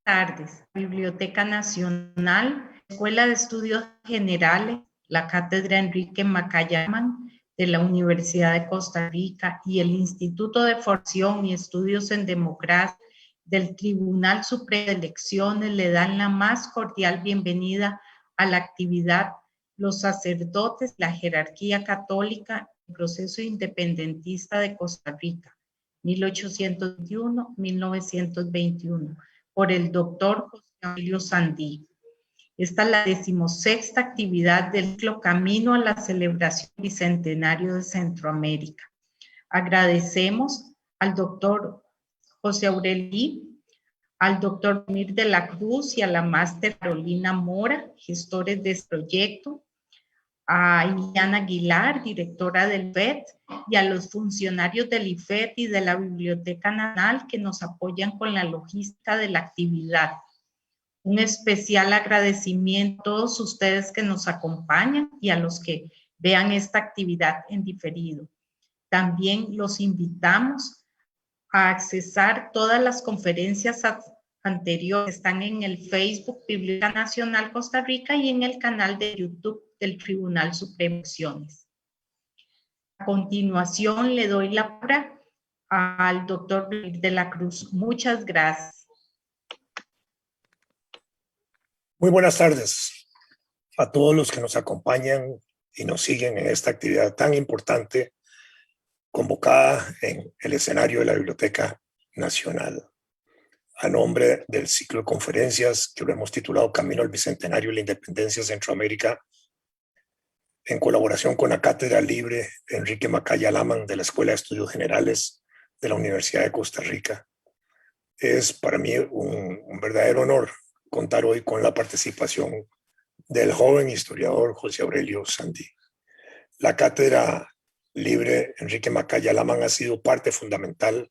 tardes. Biblioteca Nacional, Escuela de Estudios Generales, la Cátedra Enrique Macaya Alamán de la Universidad de Costa Rica y el Instituto de Formación y Estudios en Democracia del Tribunal Supremo de Elecciones le dan la más cordial bienvenida a la actividad Los sacerdotes, la jerarquía católica, el proceso independentista de Costa Rica, 1821-1921, por el doctor José Aurelio Sandí. Esta es la 16ª actividad del ciclo Camino a la celebración bicentenario de Centroamérica. Agradecemos al doctor José Aurelio, al doctor Mir de la Cruz y a la máster Carolina Mora, gestores de este proyecto, a Iliana Aguilar, directora del IFET, y a los funcionarios del IFET y de la Biblioteca Nacional que nos apoyan con la logística de la actividad. Un especial agradecimiento a todos ustedes que nos acompañan y a los que vean esta actividad en diferido. También los invitamos a accesar todas las conferencias anteriores. Están en el Facebook Biblioteca Nacional Costa Rica y en el canal de YouTube del Tribunal Supremo de Elecciones. A continuación le doy la palabra al doctor Mir de la Cruz. Muchas gracias. Muy buenas tardes a todos los que nos acompañan y nos siguen en esta actividad tan importante convocada en el escenario de la Biblioteca Nacional. A nombre del ciclo de conferencias que lo hemos titulado Camino al Bicentenario de la Independencia de Centroamérica, en colaboración con la Cátedra Libre Enrique Macaya Alamán de la Escuela de Estudios Generales de la Universidad de Costa Rica, es para mí un verdadero honor contar hoy con la participación del joven historiador José Aurelio Sandí. La Cátedra Libre Enrique Macaya Alamán ha sido parte fundamental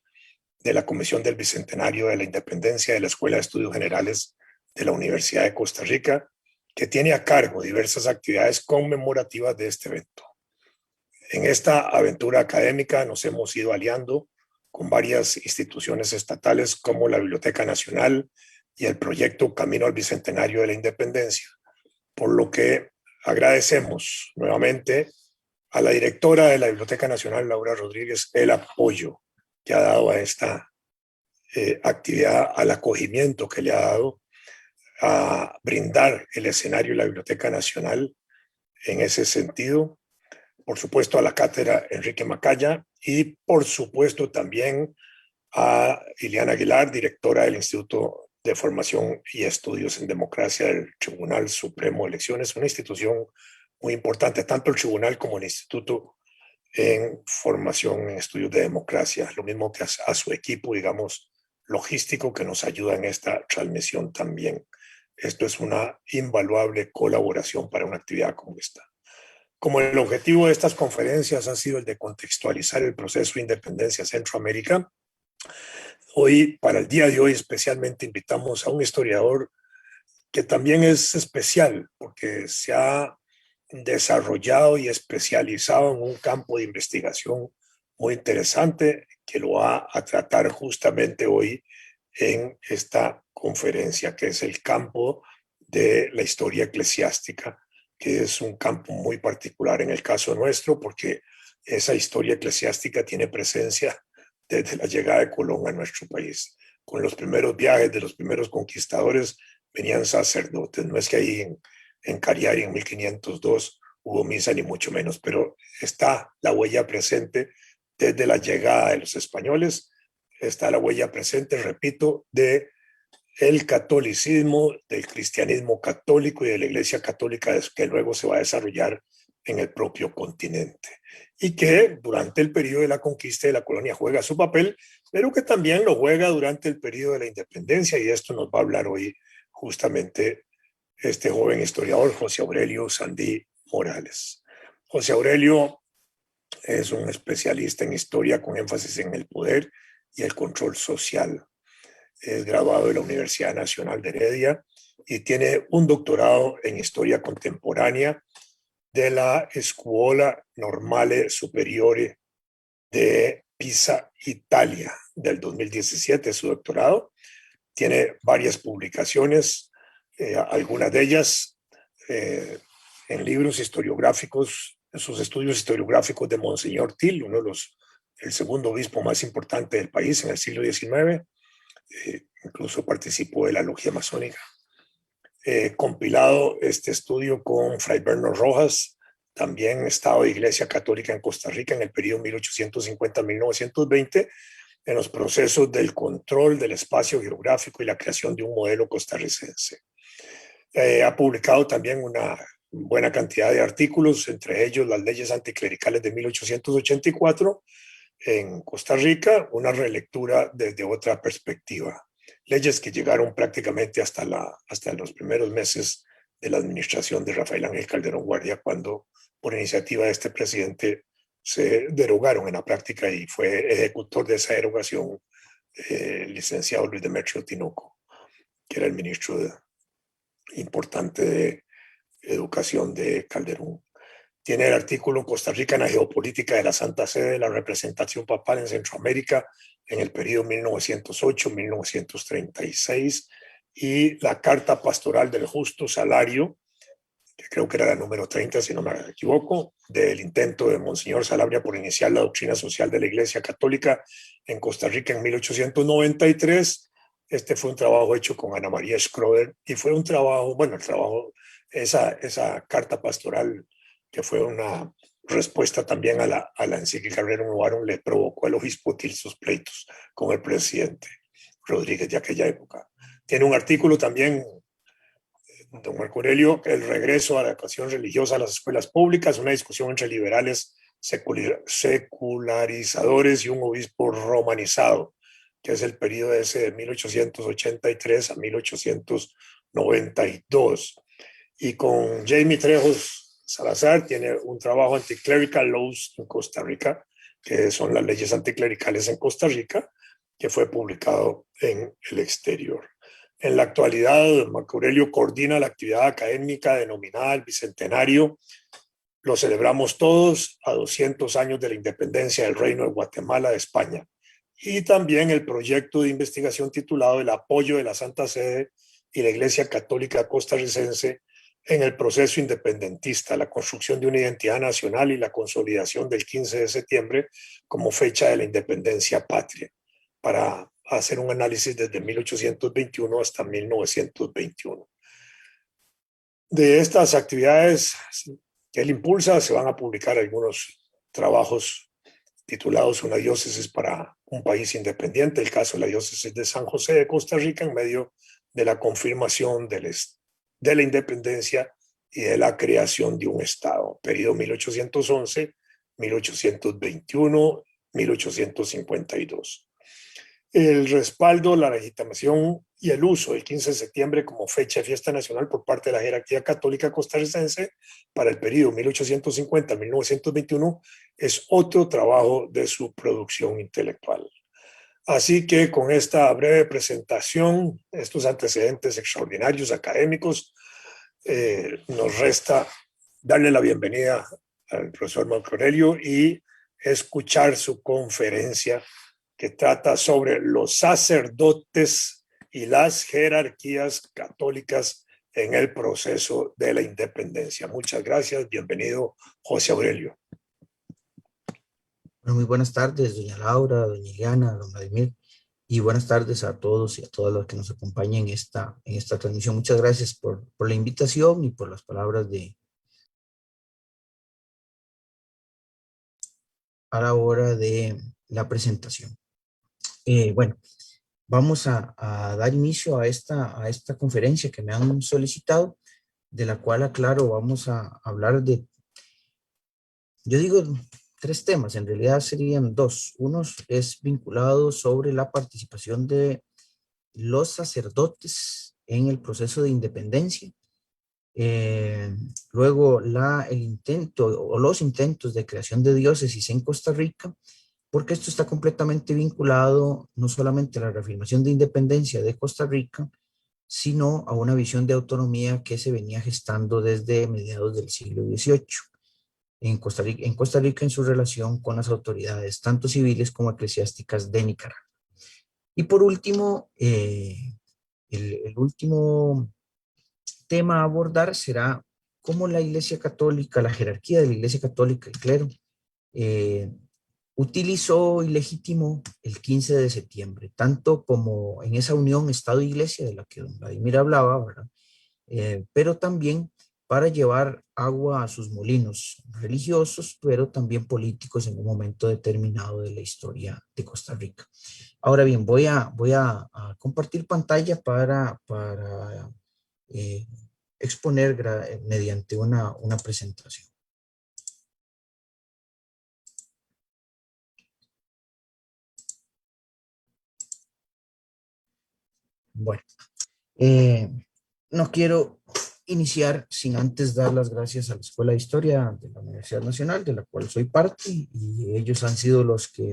de la Comisión del Bicentenario de la Independencia de la Escuela de Estudios Generales de la Universidad de Costa Rica, que tiene a cargo diversas actividades conmemorativas de este evento. En esta aventura académica nos hemos ido aliando con varias instituciones estatales como la Biblioteca Nacional y el proyecto Camino al Bicentenario de la Independencia, por lo que agradecemos nuevamente a la directora de la Biblioteca Nacional, Laura Rodríguez, el apoyo que ha dado a esta actividad, al acogimiento que le ha dado, a brindar el escenario de la Biblioteca Nacional en ese sentido. Por supuesto a la Cátedra Enrique Macaya y por supuesto también a Iliana Aguilar, directora del Instituto de Formación y Estudios en Democracia del Tribunal Supremo de Elecciones, una institución muy importante, tanto el tribunal como el Instituto en Formación en Estudios de Democracia, lo mismo que a su equipo, digamos, logístico que nos ayuda en esta transmisión también. Esto es una invaluable colaboración para una actividad como esta. Como el objetivo de estas conferencias ha sido el de contextualizar el proceso de independencia de Centroamérica, hoy, para el día de hoy especialmente, invitamos a un historiador que también es especial porque se ha desarrollado y especializado en un campo de investigación muy interesante que lo va a tratar justamente hoy en esta conferencia, que es el campo de la historia eclesiástica, que es un campo muy particular en el caso nuestro porque esa historia eclesiástica tiene presencia desde la llegada de Colón a nuestro país. Con los primeros viajes de los primeros conquistadores venían sacerdotes. No es que ahí en Cariari en 1502 hubo misa ni mucho menos, pero está la huella presente desde la llegada de los españoles, está la huella presente, repito, de el catolicismo, del cristianismo católico y de la Iglesia católica que luego se va a desarrollar en el propio continente y que durante el periodo de la conquista de la colonia juega su papel, pero que también lo juega durante el periodo de la independencia, y de esto nos va a hablar hoy justamente este joven historiador José Aurelio Sandí Morales. José Aurelio es un especialista en historia con énfasis en el poder y el control social. Es graduado de la Universidad Nacional de Heredia y tiene un doctorado en historia contemporánea de la Scuola Normale Superiore de Pisa, Italia, del 2017, su doctorado. Tiene varias publicaciones, algunas de ellas en libros historiográficos, esos estudios historiográficos de Monseñor Til, el segundo obispo más importante del país en el siglo XIX, incluso participó de la logia masónica. Compilado este estudio con Fray Bernard Rojas, también Estado de Iglesia Católica en Costa Rica en el periodo 1850-1920, en los procesos del control del espacio geográfico y la creación de un modelo costarricense. Ha publicado también una buena cantidad de artículos, entre ellos las leyes anticlericales de 1884 en Costa Rica, una relectura desde otra perspectiva. Leyes que llegaron prácticamente hasta los primeros meses de la administración de Rafael Ángel Calderón Guardia, cuando por iniciativa de este presidente se derogaron en la práctica y fue ejecutor de esa derogación el licenciado Luis Demetrio Tinoco, que era el ministro importante de Educación de Calderón. Tiene el artículo Costa Rica en la geopolítica de la Santa Sede, la representación papal en Centroamérica en el periodo 1908-1936 y la Carta Pastoral del Justo Salario, que creo que era la número 30, si no me equivoco, del intento de Monseñor Salabria por iniciar la doctrina social de la Iglesia Católica en Costa Rica en 1893. Este fue un trabajo hecho con Ana María Schroeder y fue un trabajo, esa carta pastoral, que fue una respuesta también a la encíclica Rerum Novarum, le provocó al obispo Til sus pleitos con el presidente Rodríguez de aquella época. Tiene un artículo también, don Marco Aurelio, el regreso a la educación religiosa a las escuelas públicas, una discusión entre liberales secularizadores y un obispo romanizado, que es el periodo ese de 1883 a 1892. Y con Jamie Trejos Salazar tiene un trabajo Anticlerical Laws en Costa Rica, que son las leyes anticlericales en Costa Rica, que fue publicado en el exterior. En la actualidad, Marco Aurelio coordina la actividad académica denominada el Bicentenario. Lo celebramos todos a 200 años de la independencia del Reino de Guatemala de España. Y también el proyecto de investigación titulado El apoyo de la Santa Sede y la Iglesia Católica Costarricense en el proceso independentista, la construcción de una identidad nacional y la consolidación del 15 de septiembre como fecha de la independencia patria, para hacer un análisis desde 1821 hasta 1921. De estas actividades que él impulsa, se van a publicar algunos trabajos titulados Una diócesis para un país independiente, el caso de la diócesis de San José de Costa Rica en medio de la confirmación de la independencia y de la creación de un Estado, periodo 1811, 1821, 1852. El respaldo, la legitimación y el uso del 15 de septiembre como fecha de fiesta nacional por parte de la jerarquía católica costarricense para el periodo 1850-1921 es otro trabajo de su producción intelectual. Así que con esta breve presentación, estos antecedentes extraordinarios académicos, nos resta darle la bienvenida al profesor Marco Aurelio y escuchar su conferencia que trata sobre los sacerdotes y las jerarquías católicas en el proceso de la independencia. Muchas gracias. Bienvenido, José Aurelio. Bueno, muy buenas tardes, doña Laura, doña Iliana, don Vladimir, y buenas tardes a todos y a todas los que nos acompañan en esta transmisión. Muchas gracias por la invitación y por las palabras a la hora de la presentación. Bueno, vamos a dar inicio a esta conferencia que me han solicitado, de la cual, aclaro, vamos a hablar de, yo digo, 3 temas, en realidad serían 2. Uno es vinculado sobre la participación de los sacerdotes en el proceso de independencia. Luego el intento o los intentos de creación de diócesis en Costa Rica, porque esto está completamente vinculado no solamente a la reafirmación de independencia de Costa Rica, sino a una visión de autonomía que se venía gestando desde mediados del siglo XVIII en Costa Rica en su relación con las autoridades, tanto civiles como eclesiásticas de Nicaragua. Y por último, El último tema a abordar será cómo la Iglesia Católica, la jerarquía de la Iglesia Católica, el clero, utilizó y legitimó el 15 de septiembre, tanto como en esa unión Estado-Iglesia de la que don Vladimir hablaba, ¿verdad? Pero también para llevar agua a sus molinos religiosos, pero también políticos en un momento determinado de la historia de Costa Rica. Ahora bien, voy a compartir pantalla para exponer mediante una presentación. Bueno, no quiero iniciar sin antes dar las gracias a la Escuela de Historia de la Universidad Nacional, de la cual soy parte, y ellos han sido los que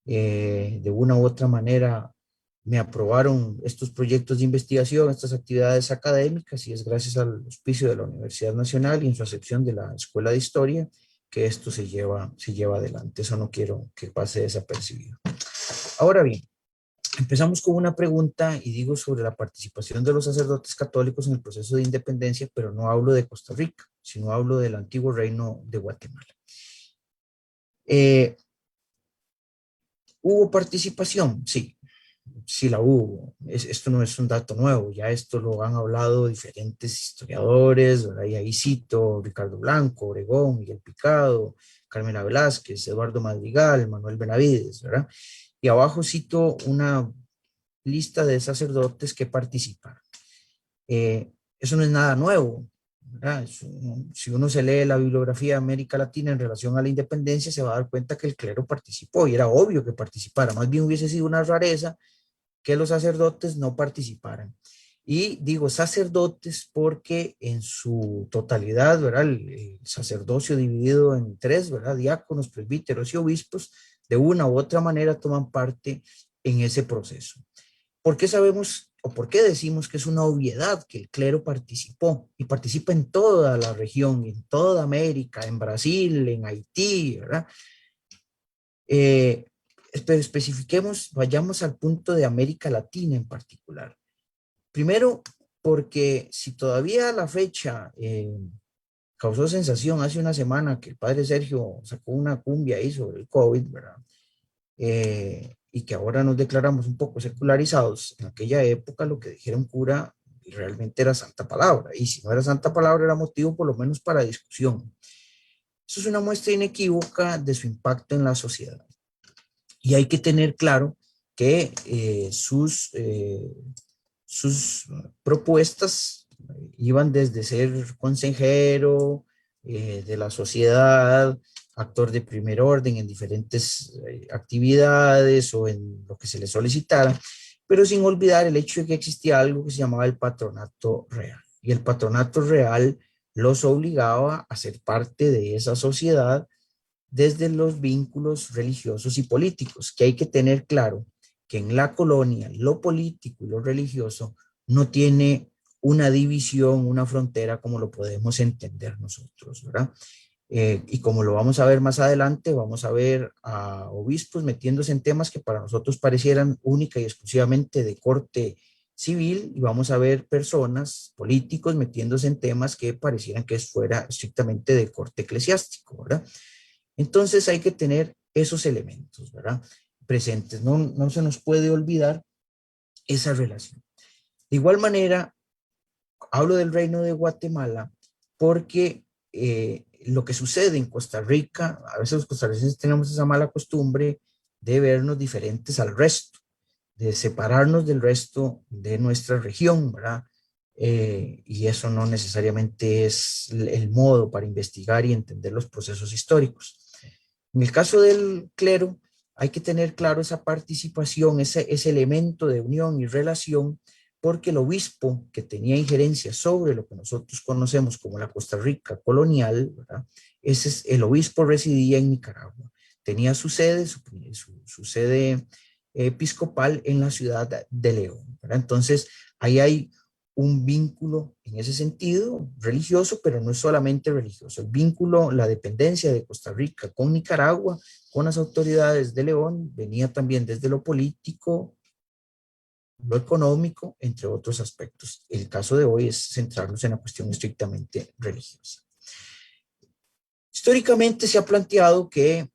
de una u otra manera me aprobaron estos proyectos de investigación, estas actividades académicas, y es gracias al auspicio de la Universidad Nacional y en su acepción de la Escuela de Historia que esto se lleva adelante. Eso no quiero que pase desapercibido. Ahora bien, empezamos con una pregunta y digo sobre la participación de los sacerdotes católicos en el proceso de independencia, pero no hablo de Costa Rica, sino hablo del antiguo reino de Guatemala. ¿Hubo participación? Sí, sí la hubo. Esto no es un dato nuevo, ya esto lo han hablado diferentes historiadores, ¿verdad? Y ahí cito Ricardo Blanco, Obregón, Miguel Picado, Carmela Velázquez, Eduardo Madrigal, Manuel Benavides, ¿verdad? Y abajo cito una lista de sacerdotes que participaron. Eso no es nada nuevo, ¿verdad? Si uno se lee la bibliografía de América Latina en relación a la independencia, se va a dar cuenta que el clero participó y era obvio que participara. Más bien hubiese sido una rareza que los sacerdotes no participaran. Y digo sacerdotes porque en su totalidad, ¿verdad? El sacerdocio dividido en tres, ¿verdad? Diáconos, presbíteros y obispos, de una u otra manera toman parte en ese proceso. ¿Por qué sabemos o por qué decimos que es una obviedad que el clero participó y participa en toda la región, en toda América, en Brasil, en Haití, ¿verdad? Pero especifiquemos, vayamos al punto de América Latina en particular. Primero, porque si todavía a la fecha causó sensación hace una semana que el padre Sergio sacó una cumbia ahí sobre el COVID, ¿verdad? Y que ahora nos declaramos un poco secularizados, en aquella época lo que dijeron cura realmente era santa palabra, y si no era santa palabra era motivo por lo menos para discusión. Eso es una muestra inequívoca de su impacto en la sociedad. Y hay que tener claro que sus propuestas iban desde ser consejero de la sociedad, actor de primer orden en diferentes actividades o en lo que se le solicitara, pero sin olvidar el hecho de que existía algo que se llamaba el patronato real. Y el patronato real los obligaba a ser parte de esa sociedad desde los vínculos religiosos y políticos, que hay que tener claro que en la colonia lo político y lo religioso no tiene una división, una frontera como lo podemos entender nosotros, ¿verdad? Y como lo vamos a ver más adelante, vamos a ver a obispos metiéndose en temas que para nosotros parecieran única y exclusivamente de corte civil, y vamos a ver personas, políticos, metiéndose en temas que parecieran que fuera estrictamente de corte eclesiástico, ¿verdad? Entonces hay que tener esos elementos, ¿verdad? Presentes. No se nos puede olvidar esa relación. De igual manera, hablo del Reino de Guatemala porque lo que sucede en Costa Rica, a veces los costarricenses tenemos esa mala costumbre de vernos diferentes al resto, de separarnos del resto de nuestra región, ¿verdad? Y eso no necesariamente es el modo para investigar y entender los procesos históricos. En el caso del clero, hay que tener claro esa participación, ese elemento de unión y relación, porque el obispo que tenía injerencia sobre lo que nosotros conocemos como la Costa Rica colonial, ¿verdad? Ese es, el obispo residía en Nicaragua, tenía su sede, su sede episcopal en la ciudad de León, ¿verdad? Entonces, ahí hay un vínculo en ese sentido religioso, pero no es solamente religioso. El vínculo, la dependencia de Costa Rica con Nicaragua, con las autoridades de León, venía también desde lo político, lo económico, entre otros aspectos. El caso de hoy es centrarnos en la cuestión estrictamente religiosa. Históricamente se ha planteado que,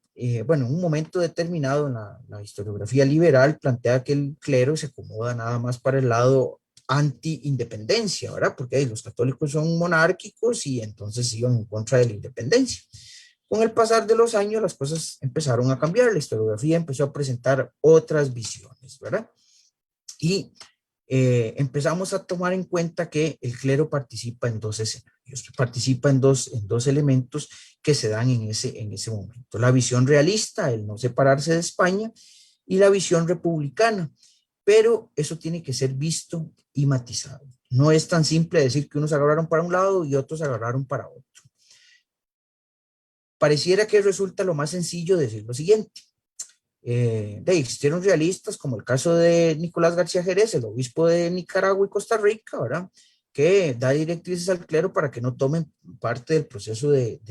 bueno, en un momento determinado en la historiografía liberal plantea que el clero se acomoda nada más para el lado anti-independencia, ¿verdad? Porque los católicos son monárquicos y entonces iban en contra de la independencia. Con el pasar de los años las cosas empezaron a cambiar, la historiografía empezó a presentar otras visiones, ¿verdad? Y empezamos a tomar en cuenta que el clero participa en dos escenarios, participa en dos elementos que se dan en ese momento. La visión realista, el no separarse de España, y la visión republicana, pero eso tiene que ser visto y matizado. No es tan simple decir que unos agarraron para un lado y otros agarraron para otro. Pareciera que resulta lo más sencillo decir lo siguiente. Existieron realistas, como el caso de Nicolás García Jerez, el obispo de Nicaragua y Costa Rica, ¿verdad?, que da directrices al clero para que no tomen parte del proceso de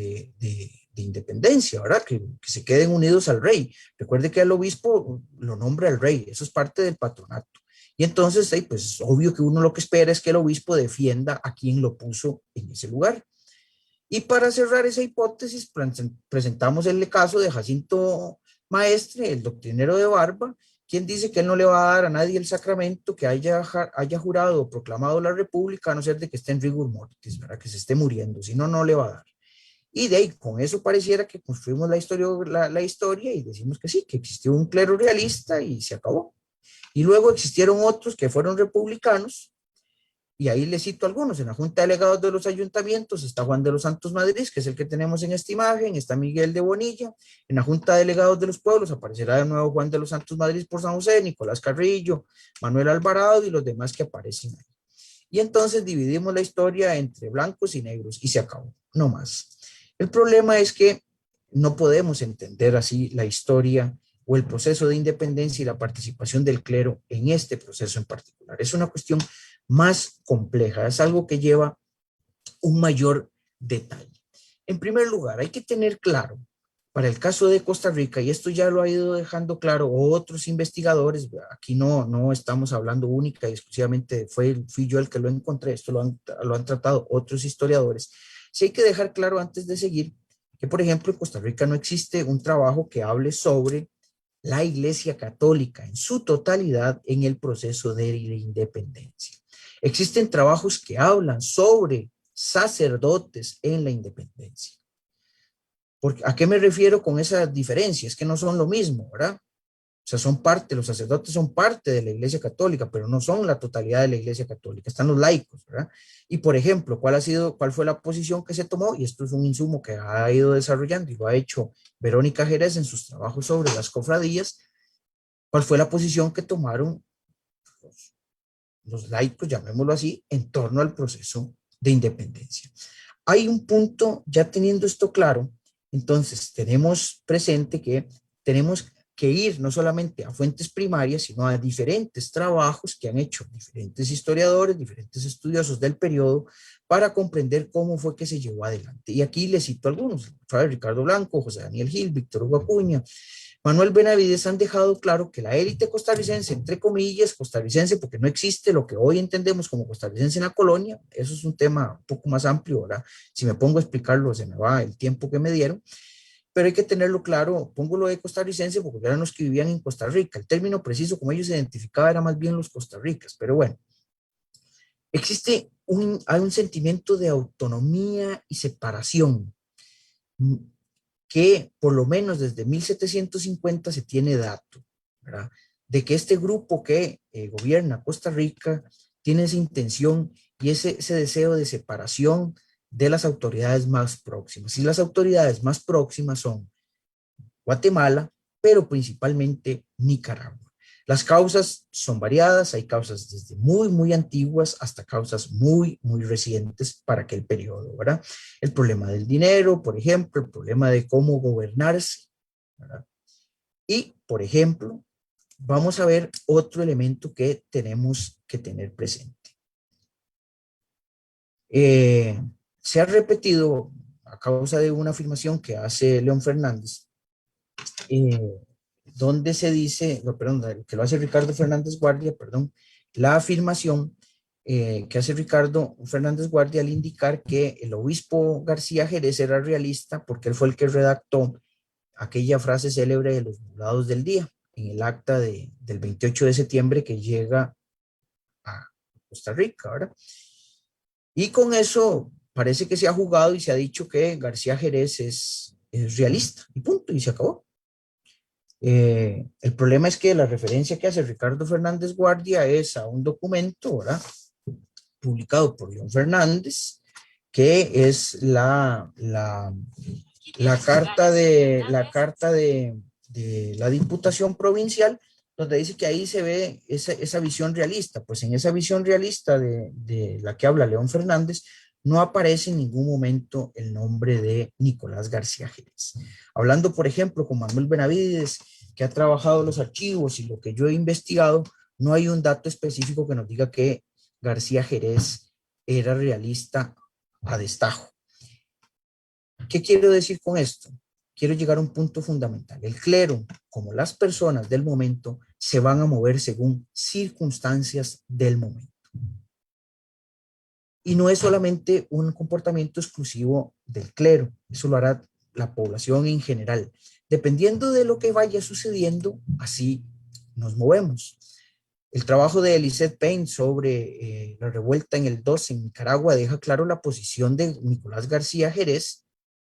independencia, ¿verdad?, que se queden unidos al rey. Recuerde que al obispo lo nombra el rey, eso es parte del patronato. Y entonces, pues es obvio que uno lo que espera es que el obispo defienda a quien lo puso en ese lugar. Y para cerrar esa hipótesis, presentamos el caso de Jacinto Maestre, el doctrinero de Barba, quien dice que él no le va a dar a nadie el sacramento que haya jurado o proclamado la república, a no ser de que esté en rigor mortis, ¿verdad?, que se esté muriendo, si no, no le va a dar. Y de ahí, con eso pareciera que construimos la historia y decimos que sí, que existió un clero realista y se acabó. Y luego existieron otros que fueron republicanos, y ahí les cito algunos. En la Junta de Delegados de los Ayuntamientos está Juan de los Santos Madrid, que es el que tenemos en esta imagen, está Miguel de Bonilla. En la Junta de Delegados de los Pueblos aparecerá de nuevo Juan de los Santos Madrid por San José, Nicolás Carrillo, Manuel Alvarado y los demás que aparecen ahí. Y entonces dividimos la historia entre blancos y negros y se acabó, no más. El problema es que no podemos entender así la historia o el proceso de independencia y la participación del clero en este proceso en particular. Es una cuestión más compleja, es algo que lleva un mayor detalle. En primer lugar, hay que tener claro, para el caso de Costa Rica, y esto ya lo ha ido dejando claro otros investigadores, aquí no estamos hablando única y exclusivamente, fui yo el que lo encontré, esto lo han tratado otros historiadores. Sí hay que dejar claro antes de seguir que, por ejemplo, en Costa Rica no existe un trabajo que hable sobre la Iglesia Católica en su totalidad en el proceso de la independencia. Existen trabajos que hablan sobre sacerdotes en la independencia. ¿A qué me refiero con esa diferencia? Es que no son lo mismo, ¿verdad? O sea, los sacerdotes son parte de la Iglesia Católica, pero no son la totalidad de la Iglesia Católica, están los laicos, ¿verdad? Y por ejemplo, ¿cuál fue la posición que se tomó? Y esto es un insumo que ha ido desarrollando y lo ha hecho Verónica Jerez en sus trabajos sobre las cofradías. ¿Cuál fue la posición que tomaron los laicos, llamémoslo así, en torno al proceso de independencia? Hay un punto, ya teniendo esto claro, entonces tenemos presente que tenemos que ir no solamente a fuentes primarias, sino a diferentes trabajos que han hecho diferentes historiadores, diferentes estudiosos del periodo, para comprender cómo fue que se llevó adelante. Y aquí les cito algunos: Ricardo Blanco, José Daniel Gil, Víctor Hugo Acuña, Manuel Benavides, han dejado claro que la élite costarricense, entre comillas, costarricense, porque no existe lo que hoy entendemos como costarricense en la colonia, eso es un tema un poco más amplio, ¿verdad? Si me pongo a explicarlo, se me va el tiempo que me dieron, pero hay que tenerlo claro. Pongo lo de costarricense porque eran los que vivían en Costa Rica. El término preciso como ellos se identificaban era más bien los costarricas, pero bueno. Hay un sentimiento de autonomía y separación que por lo menos desde 1750 se tiene dato, ¿verdad?, de que este grupo que gobierna Costa Rica tiene esa intención y ese deseo de separación de las autoridades más próximas. Y las autoridades más próximas son Guatemala, pero principalmente Nicaragua. Las causas son variadas, hay causas desde muy, muy antiguas hasta causas muy, muy recientes para aquel periodo, ¿verdad? El problema del dinero, por ejemplo, el problema de cómo gobernarse, ¿verdad? Y, por ejemplo, vamos a ver otro elemento que tenemos que tener presente. Se ha repetido a causa de una afirmación que hace León Fernández, donde se dice, que lo hace Ricardo Fernández Guardia, la afirmación que hace Ricardo Fernández Guardia al indicar que el obispo García Jerez era realista porque él fue el que redactó aquella frase célebre de los nublados del día en el acta del 28 de septiembre que llega a Costa Rica, ¿verdad? Y con eso parece que se ha jugado y se ha dicho que García Jerez es realista y punto, y se acabó. El problema es que la referencia que hace Ricardo Fernández Guardia es a un documento, ¿verdad?, publicado por León Fernández, que es la carta de la Diputación Provincial, donde dice que ahí se ve esa visión realista. Pues en esa visión realista de la que habla León Fernández, no aparece en ningún momento el nombre de Nicolás García Jerez. Hablando, por ejemplo, con Manuel Benavides, que ha trabajado los archivos y lo que yo he investigado, no hay un dato específico que nos diga que García Jerez era realista a destajo. ¿Qué quiero decir con esto? Quiero llegar a un punto fundamental. El clero, como las personas del momento, se van a mover según circunstancias del momento. Y no es solamente un comportamiento exclusivo del clero, eso lo hará la población en general. Dependiendo de lo que vaya sucediendo, así nos movemos. El trabajo de Eliseth Payne sobre la revuelta en el 12 en Nicaragua deja claro la posición de Nicolás García Jerez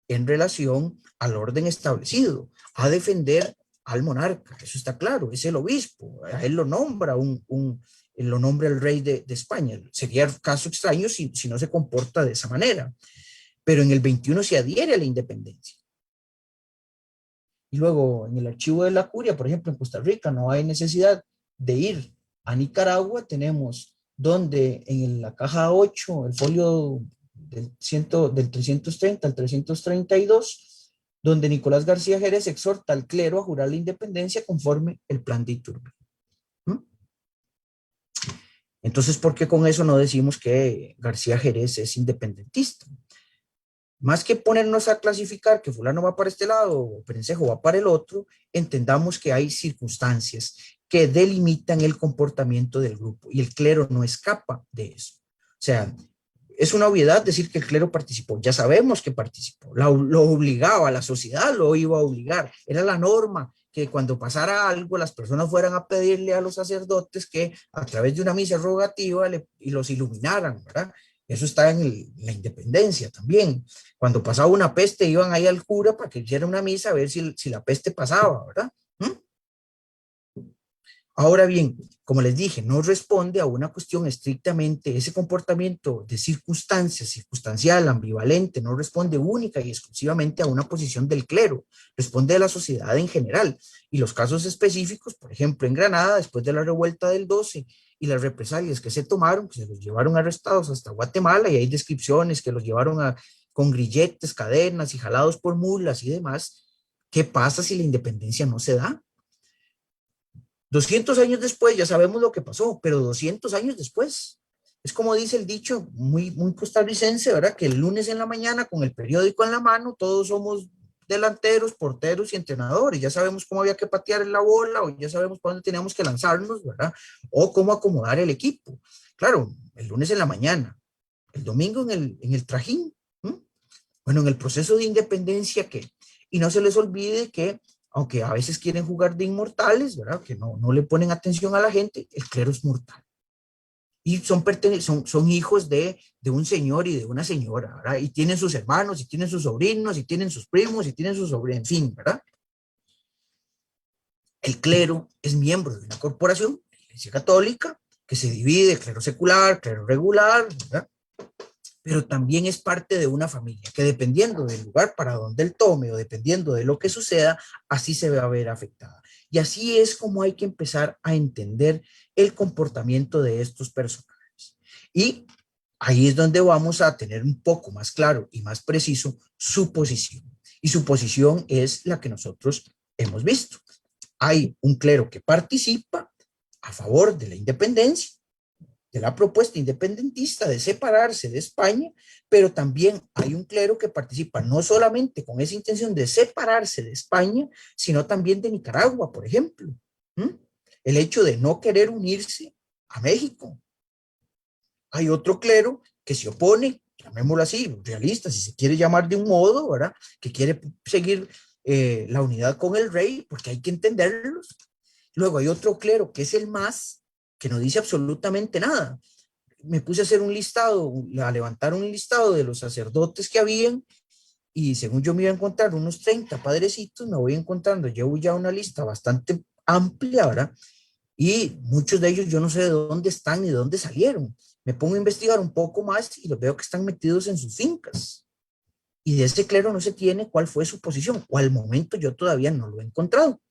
en relación al orden establecido, a defender al monarca, eso está claro, es el obispo, a él lo nombra lo nombra el rey de España. Sería caso extraño si no se comporta de esa manera, pero en el 21 se adhiere a la independencia. Y luego en el archivo de la curia, por ejemplo, en Costa Rica, no hay necesidad de ir a Nicaragua. Tenemos donde en la caja 8, el folio del 330 al 332, donde Nicolás García Jerez exhorta al clero a jurar la independencia conforme el plan de Iturbide. Entonces, ¿por qué con eso no decimos que García Jerez es independentista? Más que ponernos a clasificar que fulano va para este lado o Perencejo va para el otro, entendamos que hay circunstancias que delimitan el comportamiento del grupo y el clero no escapa de eso. O sea, es una obviedad decir que el clero participó, ya sabemos que participó, lo obligaba, la sociedad lo iba a obligar, era la norma que cuando pasara algo las personas fueran a pedirle a los sacerdotes que a través de una misa rogativa y los iluminaran, ¿verdad? Eso está en la independencia también. Cuando pasaba una peste, iban ahí al cura para que hiciera una misa a ver si la peste pasaba, ¿verdad? Ahora bien, como les dije, no responde a una cuestión estrictamente, ese comportamiento de circunstancial, ambivalente, no responde única y exclusivamente a una posición del clero, responde a la sociedad en general. Y los casos específicos, por ejemplo, en Granada, después de la revuelta del 12 y las represalias que se tomaron, que se los llevaron arrestados hasta Guatemala, y hay descripciones que los llevaron con grilletes, cadenas y jalados por mulas y demás. ¿Qué pasa si la independencia no se da? 200 años después ya sabemos lo que pasó, pero 200 años después. Es como dice el dicho muy costarricense, ¿verdad? Que el lunes en la mañana con el periódico en la mano todos somos delanteros, porteros y entrenadores. Ya sabemos cómo había que patear la bola o ya sabemos para dónde teníamos que lanzarnos, ¿verdad? O cómo acomodar el equipo. Claro, el lunes en la mañana, el domingo en el trajín. Bueno, en el proceso de independencia, ¿qué? Y no se les olvide que aunque a veces quieren jugar de inmortales, ¿verdad? Que no le ponen atención a la gente, el clero es mortal. Y son hijos de un señor y de una señora, ¿verdad? Y tienen sus hermanos, y tienen sus sobrinos, y tienen sus primos, y tienen sus sobrinos, en fin, ¿verdad? El clero es miembro de una corporación, la Iglesia Católica, que se divide, clero secular, clero regular, ¿verdad? Pero también es parte de una familia que dependiendo del lugar para donde él tome o dependiendo de lo que suceda, así se va a ver afectada. Y así es como hay que empezar a entender el comportamiento de estos personajes. Y ahí es donde vamos a tener un poco más claro y más preciso su posición. Y su posición es la que nosotros hemos visto. Hay un clero que participa a favor de la independencia, de la propuesta independentista de separarse de España, pero también hay un clero que participa no solamente con esa intención de separarse de España, sino también de Nicaragua, por ejemplo. El hecho de no querer unirse a México. Hay otro clero que se opone, llamémoslo así, realista, si se quiere llamar de un modo, ¿verdad? Que quiere seguir la unidad con el rey, porque hay que entenderlos. Luego hay otro clero que es el MAS, que no dice absolutamente nada. Me puse a hacer un listado, a levantar un listado de los sacerdotes que habían, y según yo me iba a encontrar unos 30 padrecitos, me voy encontrando, llevo ya una lista bastante amplia, ¿verdad? Y muchos de ellos yo no sé de dónde están ni de dónde salieron. Me pongo a investigar un poco más y los veo que están metidos en sus fincas. Y de ese clero no se tiene cuál fue su posición, o al momento yo todavía no lo he encontrado.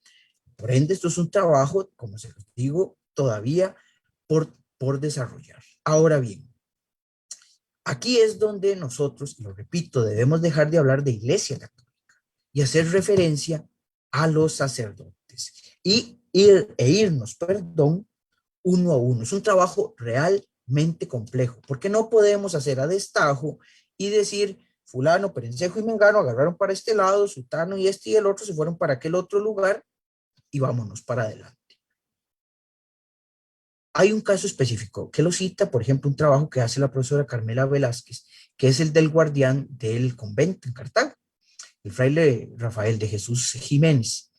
Por ende, esto es un trabajo, como se los digo, todavía por desarrollar. Ahora bien, aquí es donde nosotros, y lo repito, debemos dejar de hablar de Iglesia Católica y hacer referencia a los sacerdotes y irnos, perdón, uno a uno. Es un trabajo realmente complejo, porque no podemos hacer a destajo y decir, fulano, perencejo y mengano agarraron para este lado, sutano y este y el otro se fueron para aquel otro lugar y vámonos para adelante. Hay un caso específico que lo cita, por ejemplo, un trabajo que hace la profesora Carmela Velázquez, que es el del guardián del convento en Cartago, el fraile Rafael de Jesús Jiménez.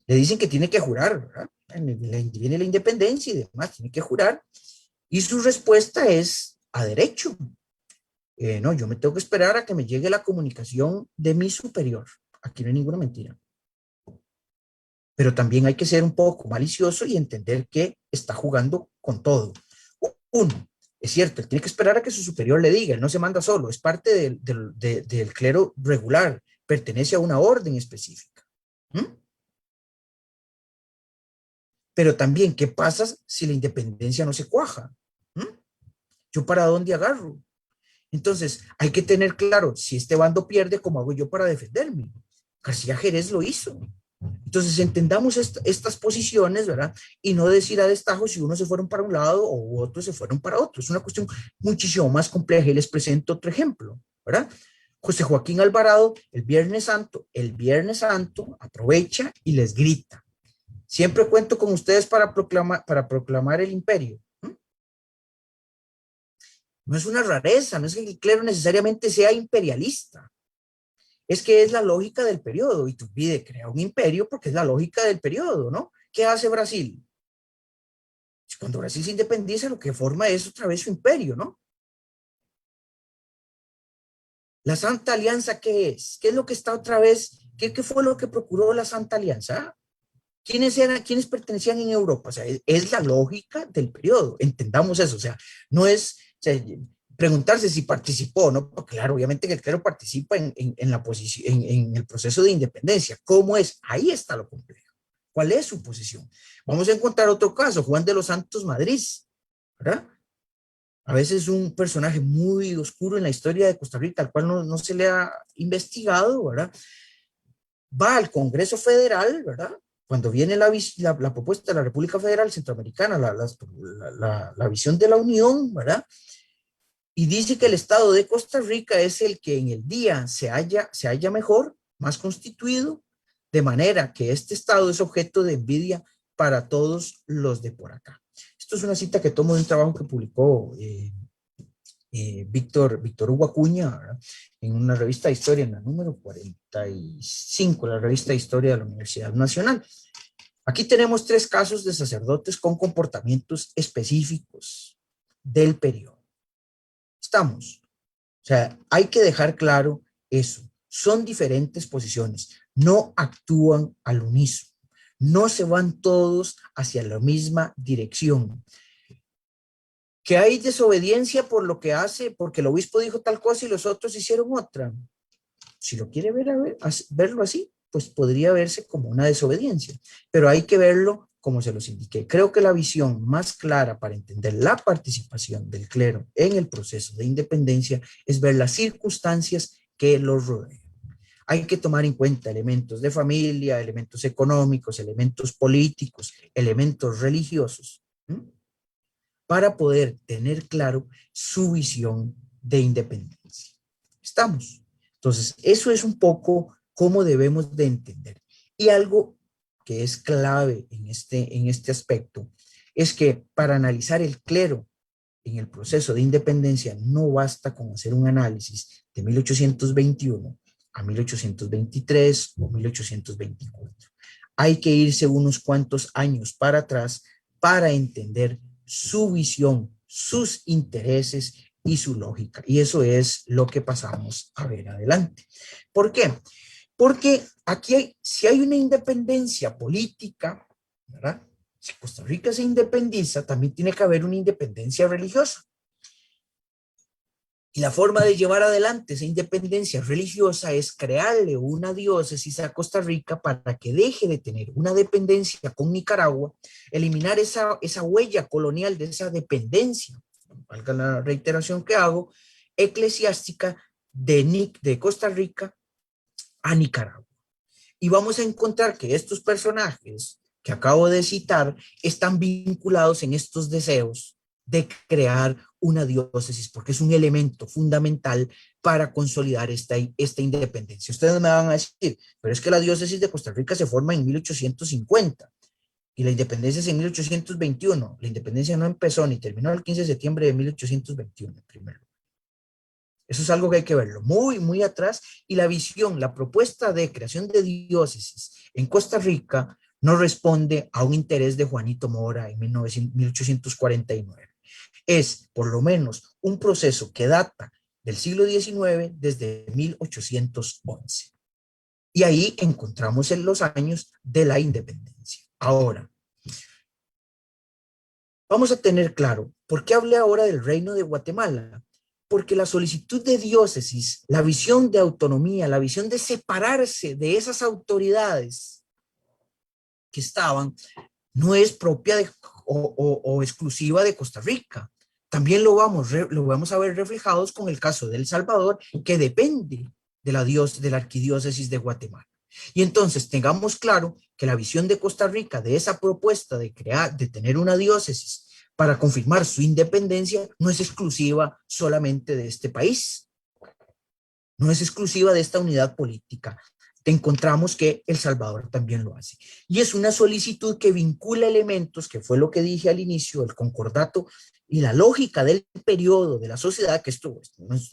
Le dicen que tiene que jurar, ¿verdad? Viene la independencia y demás, tiene que jurar. Y su respuesta es a derecho. No, yo me tengo que esperar a que me llegue la comunicación de mi superior. Aquí no hay ninguna mentira. Pero también hay que ser un poco malicioso y entender que está jugando con todo. Uno, es cierto, él tiene que esperar a que su superior le diga, él no se manda solo, es parte del clero regular, pertenece a una orden específica. Pero también, ¿qué pasa si la independencia no se cuaja? ¿Yo para dónde agarro? Entonces, hay que tener claro, si este bando pierde, ¿cómo hago yo para defenderme? García Jerez lo hizo. Entonces, entendamos estas posiciones, ¿verdad? Y no decir a destajo si unos se fueron para un lado o otros se fueron para otro. Es una cuestión muchísimo más compleja y les presento otro ejemplo, ¿verdad? José Joaquín Alvarado, el Viernes Santo, aprovecha y les grita. Siempre cuento con ustedes para proclamar el imperio. No es una rareza, no es que el clero necesariamente sea imperialista. Es que es la lógica del periodo. Iturbide crea un imperio porque es la lógica del periodo, ¿no? ¿Qué hace Brasil? Cuando Brasil se independiza, lo que forma es otra vez su imperio, ¿no? La Santa Alianza, ¿qué es? ¿Qué es lo que está otra vez? ¿Qué fue lo que procuró la Santa Alianza? ¿Quiénes pertenecían en Europa? O sea, es la lógica del periodo. Entendamos eso. O sea, no es... O sea, preguntarse si participó, ¿no? Porque claro, obviamente que el clero participa en la posición, en el proceso de independencia. ¿Cómo es? Ahí está lo complejo. ¿Cuál es su posición? Vamos a encontrar otro caso, Juan de los Santos Madrid, ¿verdad? A veces un personaje muy oscuro en la historia de Costa Rica, al cual no se le ha investigado, ¿verdad? Va al Congreso Federal, ¿verdad? Cuando viene la propuesta de la República Federal Centroamericana, la visión de la Unión, ¿verdad? Y dice que el Estado de Costa Rica es el que en el día se halla mejor, más constituido, de manera que este Estado es objeto de envidia para todos los de por acá. Esto es una cita que tomo de un trabajo que publicó Víctor Hugo Acuña, ¿verdad? En una revista de historia, en la número 45, la revista de historia de la Universidad Nacional. Aquí tenemos 3 casos de sacerdotes con comportamientos específicos del periodo. Estamos. O sea, hay que dejar claro eso. Son diferentes posiciones, no actúan al unísono, no se van todos hacia la misma dirección. Que hay desobediencia por lo que hace, porque el obispo dijo tal cosa y los otros hicieron otra. Si lo quiere verlo así, pues podría verse como una desobediencia, pero hay que verlo como se los indiqué. Creo que la visión más clara para entender la participación del clero en el proceso de independencia es ver las circunstancias que los rodean. Hay que tomar en cuenta elementos de familia, elementos económicos, elementos políticos, elementos religiosos, para poder tener claro su visión de independencia. ¿Estamos? Entonces, eso es un poco cómo debemos de entender. Y algo que es clave en este aspecto es que para analizar el clero en el proceso de independencia no basta con hacer un análisis de 1821 a 1823 o 1824. Hay que irse unos cuantos años para atrás para entender su visión, sus intereses y su lógica. Y eso es lo que pasamos a ver adelante. ¿Por qué? Porque aquí si hay una independencia política, ¿verdad? Si Costa Rica se independiza, también tiene que haber una independencia religiosa. Y la forma de llevar adelante esa independencia religiosa es crearle una diócesis a Costa Rica para que deje de tener una dependencia con Nicaragua, eliminar esa huella colonial de esa dependencia, valga la reiteración que hago, eclesiástica de Costa Rica a Nicaragua. Y vamos a encontrar que estos personajes que acabo de citar están vinculados en estos deseos de crear una diócesis, porque es un elemento fundamental para consolidar esta independencia. Ustedes me van a decir, pero es que la diócesis de Costa Rica se forma en 1850 y la independencia es en 1821. La independencia no empezó ni terminó el 15 de septiembre de 1821, primero. Eso es algo que hay que verlo muy, muy atrás, y la visión, la propuesta de creación de diócesis en Costa Rica no responde a un interés de Juanito Mora en 1849. Es, por lo menos, un proceso que data del siglo XIX desde 1811. Y ahí encontramos en los años de la independencia. Ahora, vamos a tener claro, ¿por qué hablé ahora del Reino de Guatemala? Porque la solicitud de diócesis, la visión de autonomía, la visión de separarse de esas autoridades que estaban, no es propia o exclusiva de Costa Rica. También lo vamos a ver reflejados con el caso de El Salvador, que depende de la arquidiócesis de Guatemala. Y entonces tengamos claro que la visión de Costa Rica de esa propuesta de tener una diócesis para confirmar su independencia no es exclusiva solamente de este país, no es exclusiva de esta unidad política. Te encontramos que El Salvador también lo hace. Y es una solicitud que vincula elementos, que fue lo que dije al inicio, el concordato y la lógica del periodo de la sociedad, que esto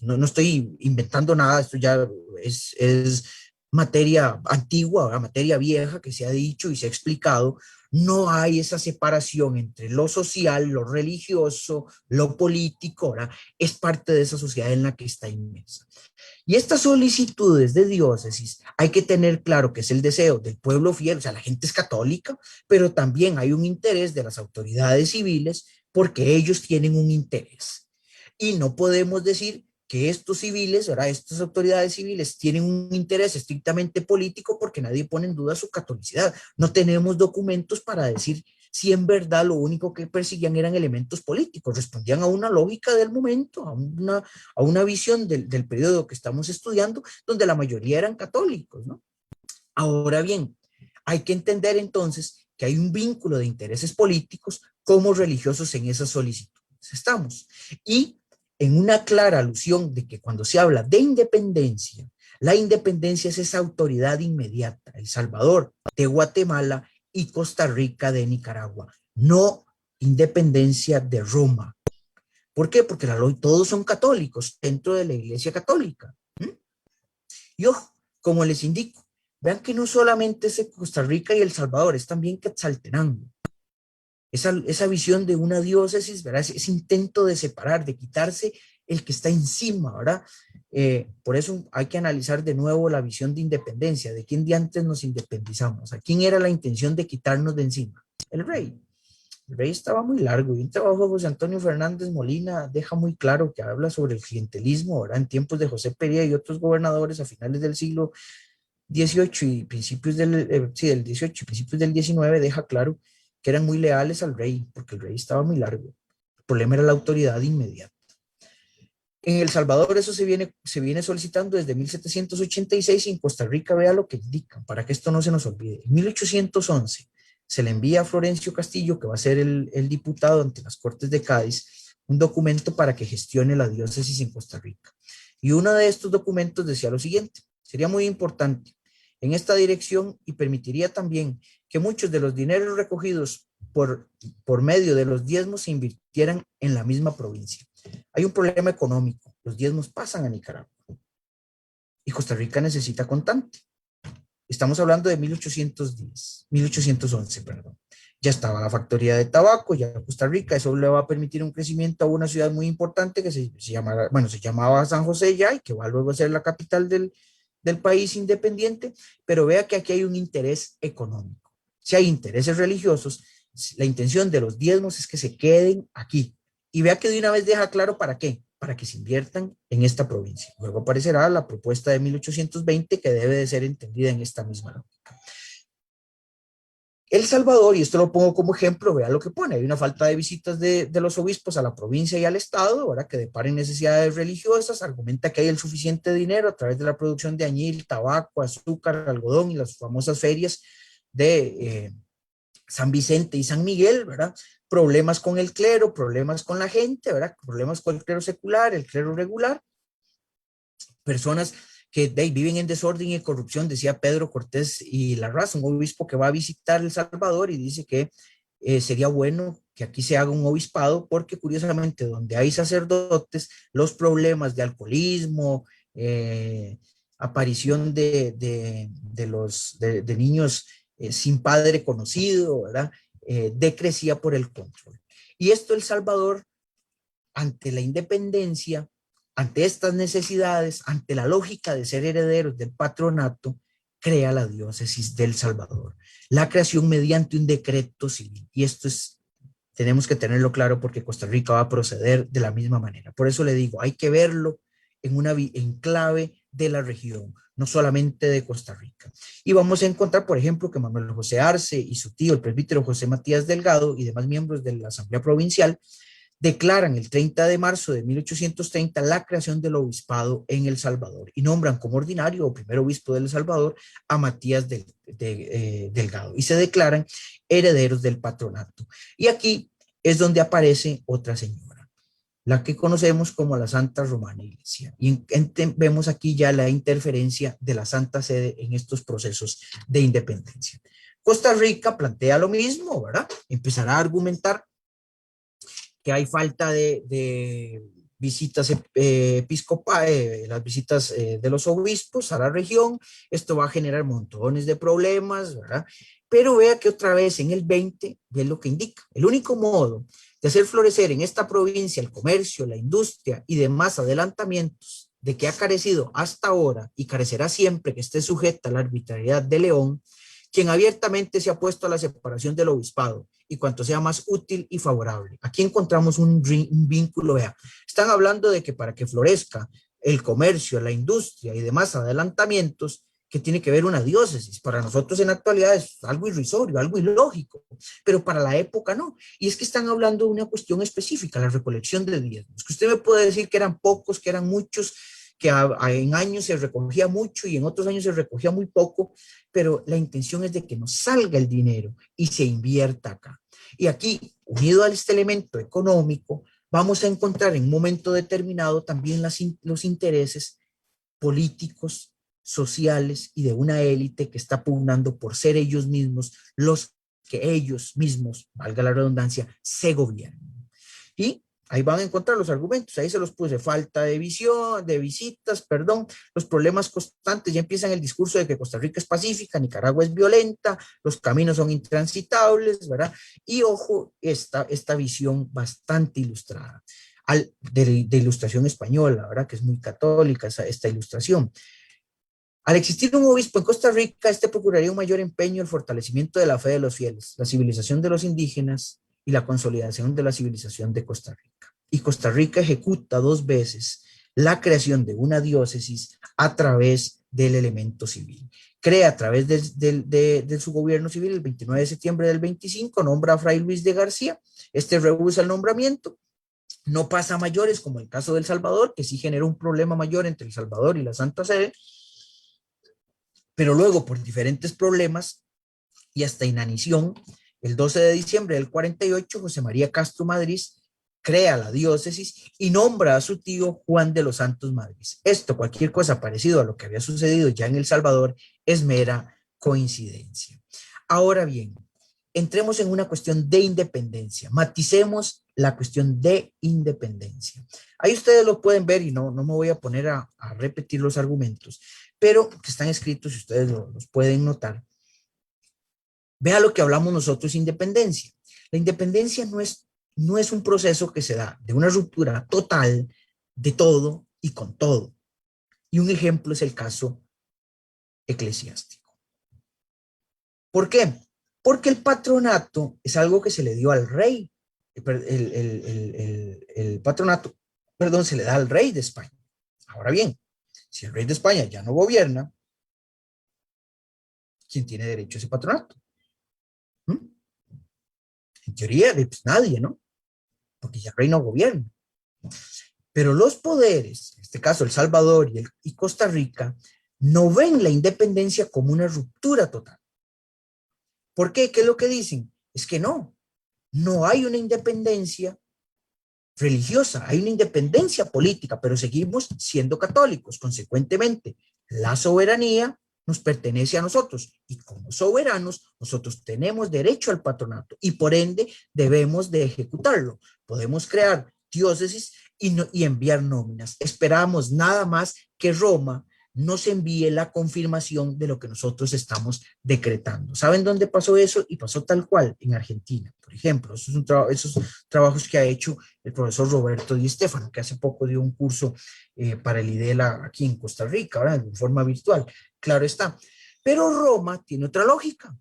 no estoy inventando nada, esto ya es materia antigua, materia vieja que se ha dicho y se ha explicado. No hay esa separación entre lo social, lo religioso, lo político, ¿verdad? Es parte de esa sociedad en la que está inmersa. Y estas solicitudes de diócesis hay que tener claro que es el deseo del pueblo fiel, o sea, la gente es católica, pero también hay un interés de las autoridades civiles porque ellos tienen un interés. Y no podemos decir que estos civiles, ¿verdad? Estas autoridades civiles tienen un interés estrictamente político porque nadie pone en duda su catolicidad. No tenemos documentos para decir si en verdad lo único que perseguían eran elementos políticos, respondían a una lógica del momento, a una visión del periodo que estamos estudiando, donde la mayoría eran católicos, ¿no? Ahora bien, hay que entender entonces que hay un vínculo de intereses políticos como religiosos en esas solicitudes. Estamos. Y en una clara alusión de que cuando se habla de independencia, la independencia es esa autoridad inmediata, El Salvador de Guatemala y Costa Rica de Nicaragua, no independencia de Roma. ¿Por qué? Porque todos son católicos dentro de la Iglesia Católica. Y ojo, como les indico, vean que no solamente es Costa Rica y El Salvador, es también Quetzaltenango. Esa visión de una diócesis, ¿verdad? Ese intento de separar, de quitarse el que está encima, ¿verdad? Por eso hay que analizar de nuevo la visión de independencia, de quién de antes nos independizamos, a quién era la intención de quitarnos de encima. El rey. El rey estaba muy largo y un trabajo de José Antonio Fernández Molina deja muy claro que habla sobre el clientelismo, ¿verdad? En tiempos de José Perea y otros gobernadores a finales del siglo XVIII y principios del 18 y principios del XIX, deja claro que eran muy leales al rey, porque el rey estaba muy largo. El problema era la autoridad inmediata. En El Salvador eso se viene solicitando desde 1786 y en Costa Rica vea lo que indican, para que esto no se nos olvide. En 1811 se le envía a Florencio Castillo, que va a ser el diputado ante las Cortes de Cádiz, un documento para que gestione la diócesis en Costa Rica. Y uno de estos documentos decía lo siguiente: sería muy importante en esta dirección y permitiría también que muchos de los dineros recogidos por medio de los diezmos se invirtieran en la misma provincia. Hay un problema económico, los diezmos pasan a Nicaragua y Costa Rica necesita contante. Estamos hablando de 1811, perdón. Ya estaba la factoría de tabaco, ya Costa Rica, eso le va a permitir un crecimiento a una ciudad muy importante que se llamaba San José ya, y que va luego a ser la capital del país independiente, pero vea que aquí hay un interés económico. Si hay intereses religiosos, la intención de los diezmos es que se queden aquí. Y vea que de una vez deja claro para qué, para que se inviertan en esta provincia. Luego aparecerá la propuesta de 1820 que debe de ser entendida en esta misma lógica. El Salvador, y esto lo pongo como ejemplo, vea lo que pone, hay una falta de visitas de los obispos a la provincia y al estado, ahora que deparen necesidades religiosas, argumenta que hay el suficiente dinero a través de la producción de añil, tabaco, azúcar, algodón y las famosas ferias de San Vicente y San Miguel, ¿verdad? Problemas con el clero, problemas con la gente, ¿verdad? Problemas con el clero secular, el clero regular, personas que viven en desorden y corrupción, decía Pedro Cortés y Larraz, un obispo que va a visitar El Salvador y dice que sería bueno que aquí se haga un obispado porque curiosamente donde hay sacerdotes, los problemas de alcoholismo, aparición de niños sin padre conocido, ¿verdad? Decrecía por el control. Y esto El Salvador, ante la independencia, ante estas necesidades, ante la lógica de ser herederos del patronato, crea la diócesis del Salvador. La creación mediante un decreto civil. Y esto tenemos que tenerlo claro porque Costa Rica va a proceder de la misma manera. Por eso le digo, hay que verlo en clave de la región, no solamente de Costa Rica. Y vamos a encontrar, por ejemplo, que Manuel José Arce y su tío, el presbítero José Matías Delgado y demás miembros de la Asamblea Provincial, declaran el 30 de marzo de 1830 la creación del obispado en El Salvador y nombran como ordinario o primer obispo de El Salvador a Matías Delgado y se declaran herederos del patronato. Y aquí es donde aparece otra señora, la que conocemos como la Santa Romana Iglesia. Y vemos aquí ya la interferencia de la Santa Sede en estos procesos de independencia. Costa Rica plantea lo mismo, ¿verdad? Empezará a argumentar que hay falta de visitas episcopales, las visitas de los obispos a la región. Esto va a generar montones de problemas, ¿verdad? Pero vea que otra vez en el 20, ve lo que indica. El único modo de hacer florecer en esta provincia el comercio, la industria y demás adelantamientos de que ha carecido hasta ahora y carecerá siempre que esté sujeta a la arbitrariedad de León, quien abiertamente se ha puesto a la separación del obispado y cuanto sea más útil y favorable. Aquí encontramos un vínculo, vea. Están hablando de que para que florezca el comercio, la industria y demás adelantamientos, que tiene que ver una diócesis. Para nosotros en la actualidad es algo irrisorio, algo ilógico, pero para la época no. Y es que están hablando de una cuestión específica, la recolección de diezmos, que usted me puede decir que eran pocos, que eran muchos, que en años se recogía mucho y en otros años se recogía muy poco, pero la intención es de que nos salga el dinero y se invierta acá. Y aquí, unido a este elemento económico, vamos a encontrar en un momento determinado también los intereses políticos, sociales y de una élite que está pugnando por ser ellos mismos los que ellos mismos, valga la redundancia, se gobiernan. Y ahí van a encontrar los argumentos, ahí se los puse, falta de visitas, los problemas constantes, ya empiezan el discurso de que Costa Rica es pacífica, Nicaragua es violenta, los caminos son intransitables, ¿verdad? Y ojo, esta visión bastante ilustrada, de ilustración española, ¿verdad? Que es muy católica esta ilustración. Al existir un obispo en Costa Rica, este procuraría un mayor empeño en el fortalecimiento de la fe de los fieles, la civilización de los indígenas y la consolidación de la civilización de Costa Rica. Y Costa Rica ejecuta 2 veces la creación de una diócesis a través del elemento civil. Crea a través de su gobierno civil el 29 de septiembre del 25, nombra a Fray Luis de García, rehúsa el nombramiento, no pasa a mayores como el caso del Salvador, que sí generó un problema mayor entre El Salvador y la Santa Sede, pero luego por diferentes problemas y hasta inanición, el 12 de diciembre del 48, José María Castro Madrid crea la diócesis y nombra a su tío Juan de los Santos Madrid. Esto, cualquier cosa parecido a lo que había sucedido ya en El Salvador, es mera coincidencia. Ahora bien, entremos en una cuestión de independencia, maticemos la cuestión de independencia. Ahí ustedes lo pueden ver y no me voy a poner a repetir los argumentos, pero que están escritos y ustedes los pueden notar. Vea lo que hablamos nosotros, independencia. La independencia no es un proceso que se da de una ruptura total de todo y con todo. Y un ejemplo es el caso eclesiástico. ¿Por qué? Porque el patronato es algo que se le dio al rey. El patronato, perdón, se le da al rey de España. Ahora bien, si el rey de España ya no gobierna, ¿quién tiene derecho a ese patronato? En teoría, pues nadie, ¿no? Porque ya el rey no gobierna. Pero los poderes, en este caso El Salvador y Costa Rica, no ven la independencia como una ruptura total. ¿Por qué? ¿Qué es lo que dicen? Es que no hay una independencia religiosa, hay una independencia política, pero seguimos siendo católicos. Consecuentemente, la soberanía nos pertenece a nosotros y como soberanos nosotros tenemos derecho al patronato y por ende debemos de ejecutarlo. Podemos crear diócesis y enviar nóminas. Esperamos nada más que Roma nos envíe la confirmación de lo que nosotros estamos decretando. ¿Saben dónde pasó eso? Y pasó tal cual en Argentina, por ejemplo. Esos trabajos que ha hecho el profesor Roberto Di Stefano, que hace poco dio un curso para el IDELA aquí en Costa Rica, ¿verdad? En forma virtual, claro está. Pero Roma tiene otra lógica.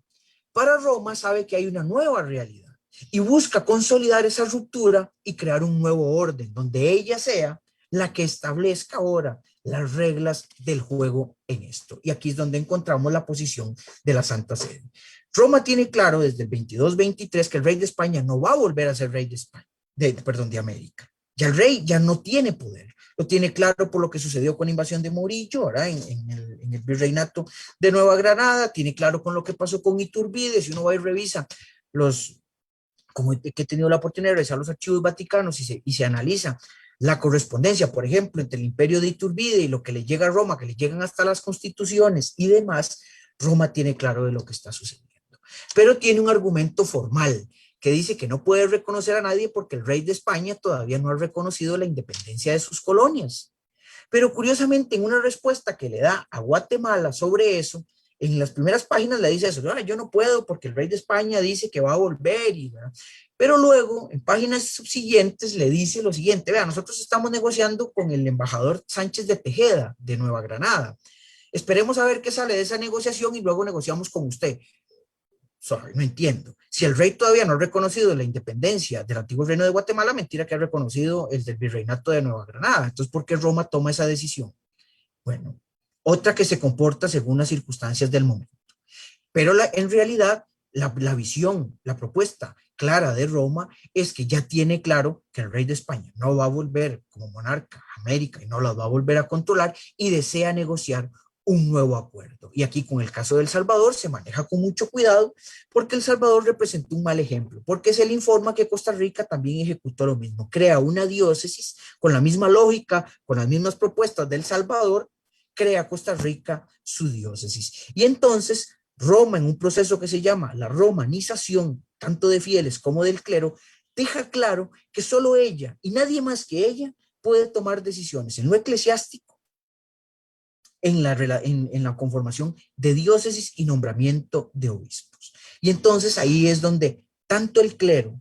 Para Roma sabe que hay una nueva realidad y busca consolidar esa ruptura y crear un nuevo orden donde ella sea la que establezca ahora las reglas del juego en esto. Y aquí es donde encontramos la posición de la Santa Sede. Roma tiene claro desde el 22-23 que el rey de España no va a volver a ser rey de España, de América. Ya el rey ya no tiene poder. Lo tiene claro por lo que sucedió con la invasión de Morillo, ¿verdad? En el virreinato de Nueva Granada. Tiene claro con lo que pasó con Iturbide. Si uno va y revisa como que he tenido la oportunidad de revisar los archivos vaticanos y se analiza la correspondencia, por ejemplo, entre el imperio de Iturbide y lo que le llega a Roma, que le llegan hasta las constituciones y demás, Roma tiene claro de lo que está sucediendo. Pero tiene un argumento formal que dice que no puede reconocer a nadie porque el rey de España todavía no ha reconocido la independencia de sus colonias. Pero curiosamente, en una respuesta que le da a Guatemala sobre eso, en las primeras páginas le dice eso, yo no puedo porque el rey de España dice que va a volver, pero luego en páginas subsiguientes le dice lo siguiente, vea, nosotros estamos negociando con el embajador Sánchez de Tejeda de Nueva Granada, esperemos a ver qué sale de esa negociación y luego negociamos con usted. No entiendo. Si el rey todavía no ha reconocido la independencia del antiguo reino de Guatemala, mentira que ha reconocido el del virreinato de Nueva Granada. Entonces, ¿por qué Roma toma esa decisión? Bueno, otra que se comporta según las circunstancias del momento. Pero en realidad, la visión, la propuesta clara de Roma es que ya tiene claro que el rey de España no va a volver como monarca a América y no la va a volver a controlar y desea negociar un nuevo acuerdo. Y aquí con el caso de El Salvador se maneja con mucho cuidado porque El Salvador representa un mal ejemplo, porque se le informa que Costa Rica también ejecutó lo mismo, crea una diócesis con la misma lógica, con las mismas propuestas de El Salvador, crea Costa Rica su diócesis. Y entonces Roma, en un proceso que se llama la romanización, tanto de fieles como del clero, deja claro que solo ella y nadie más que ella puede tomar decisiones en lo eclesiástico, en la conformación de diócesis y nombramiento de obispos. Y entonces ahí es donde tanto el clero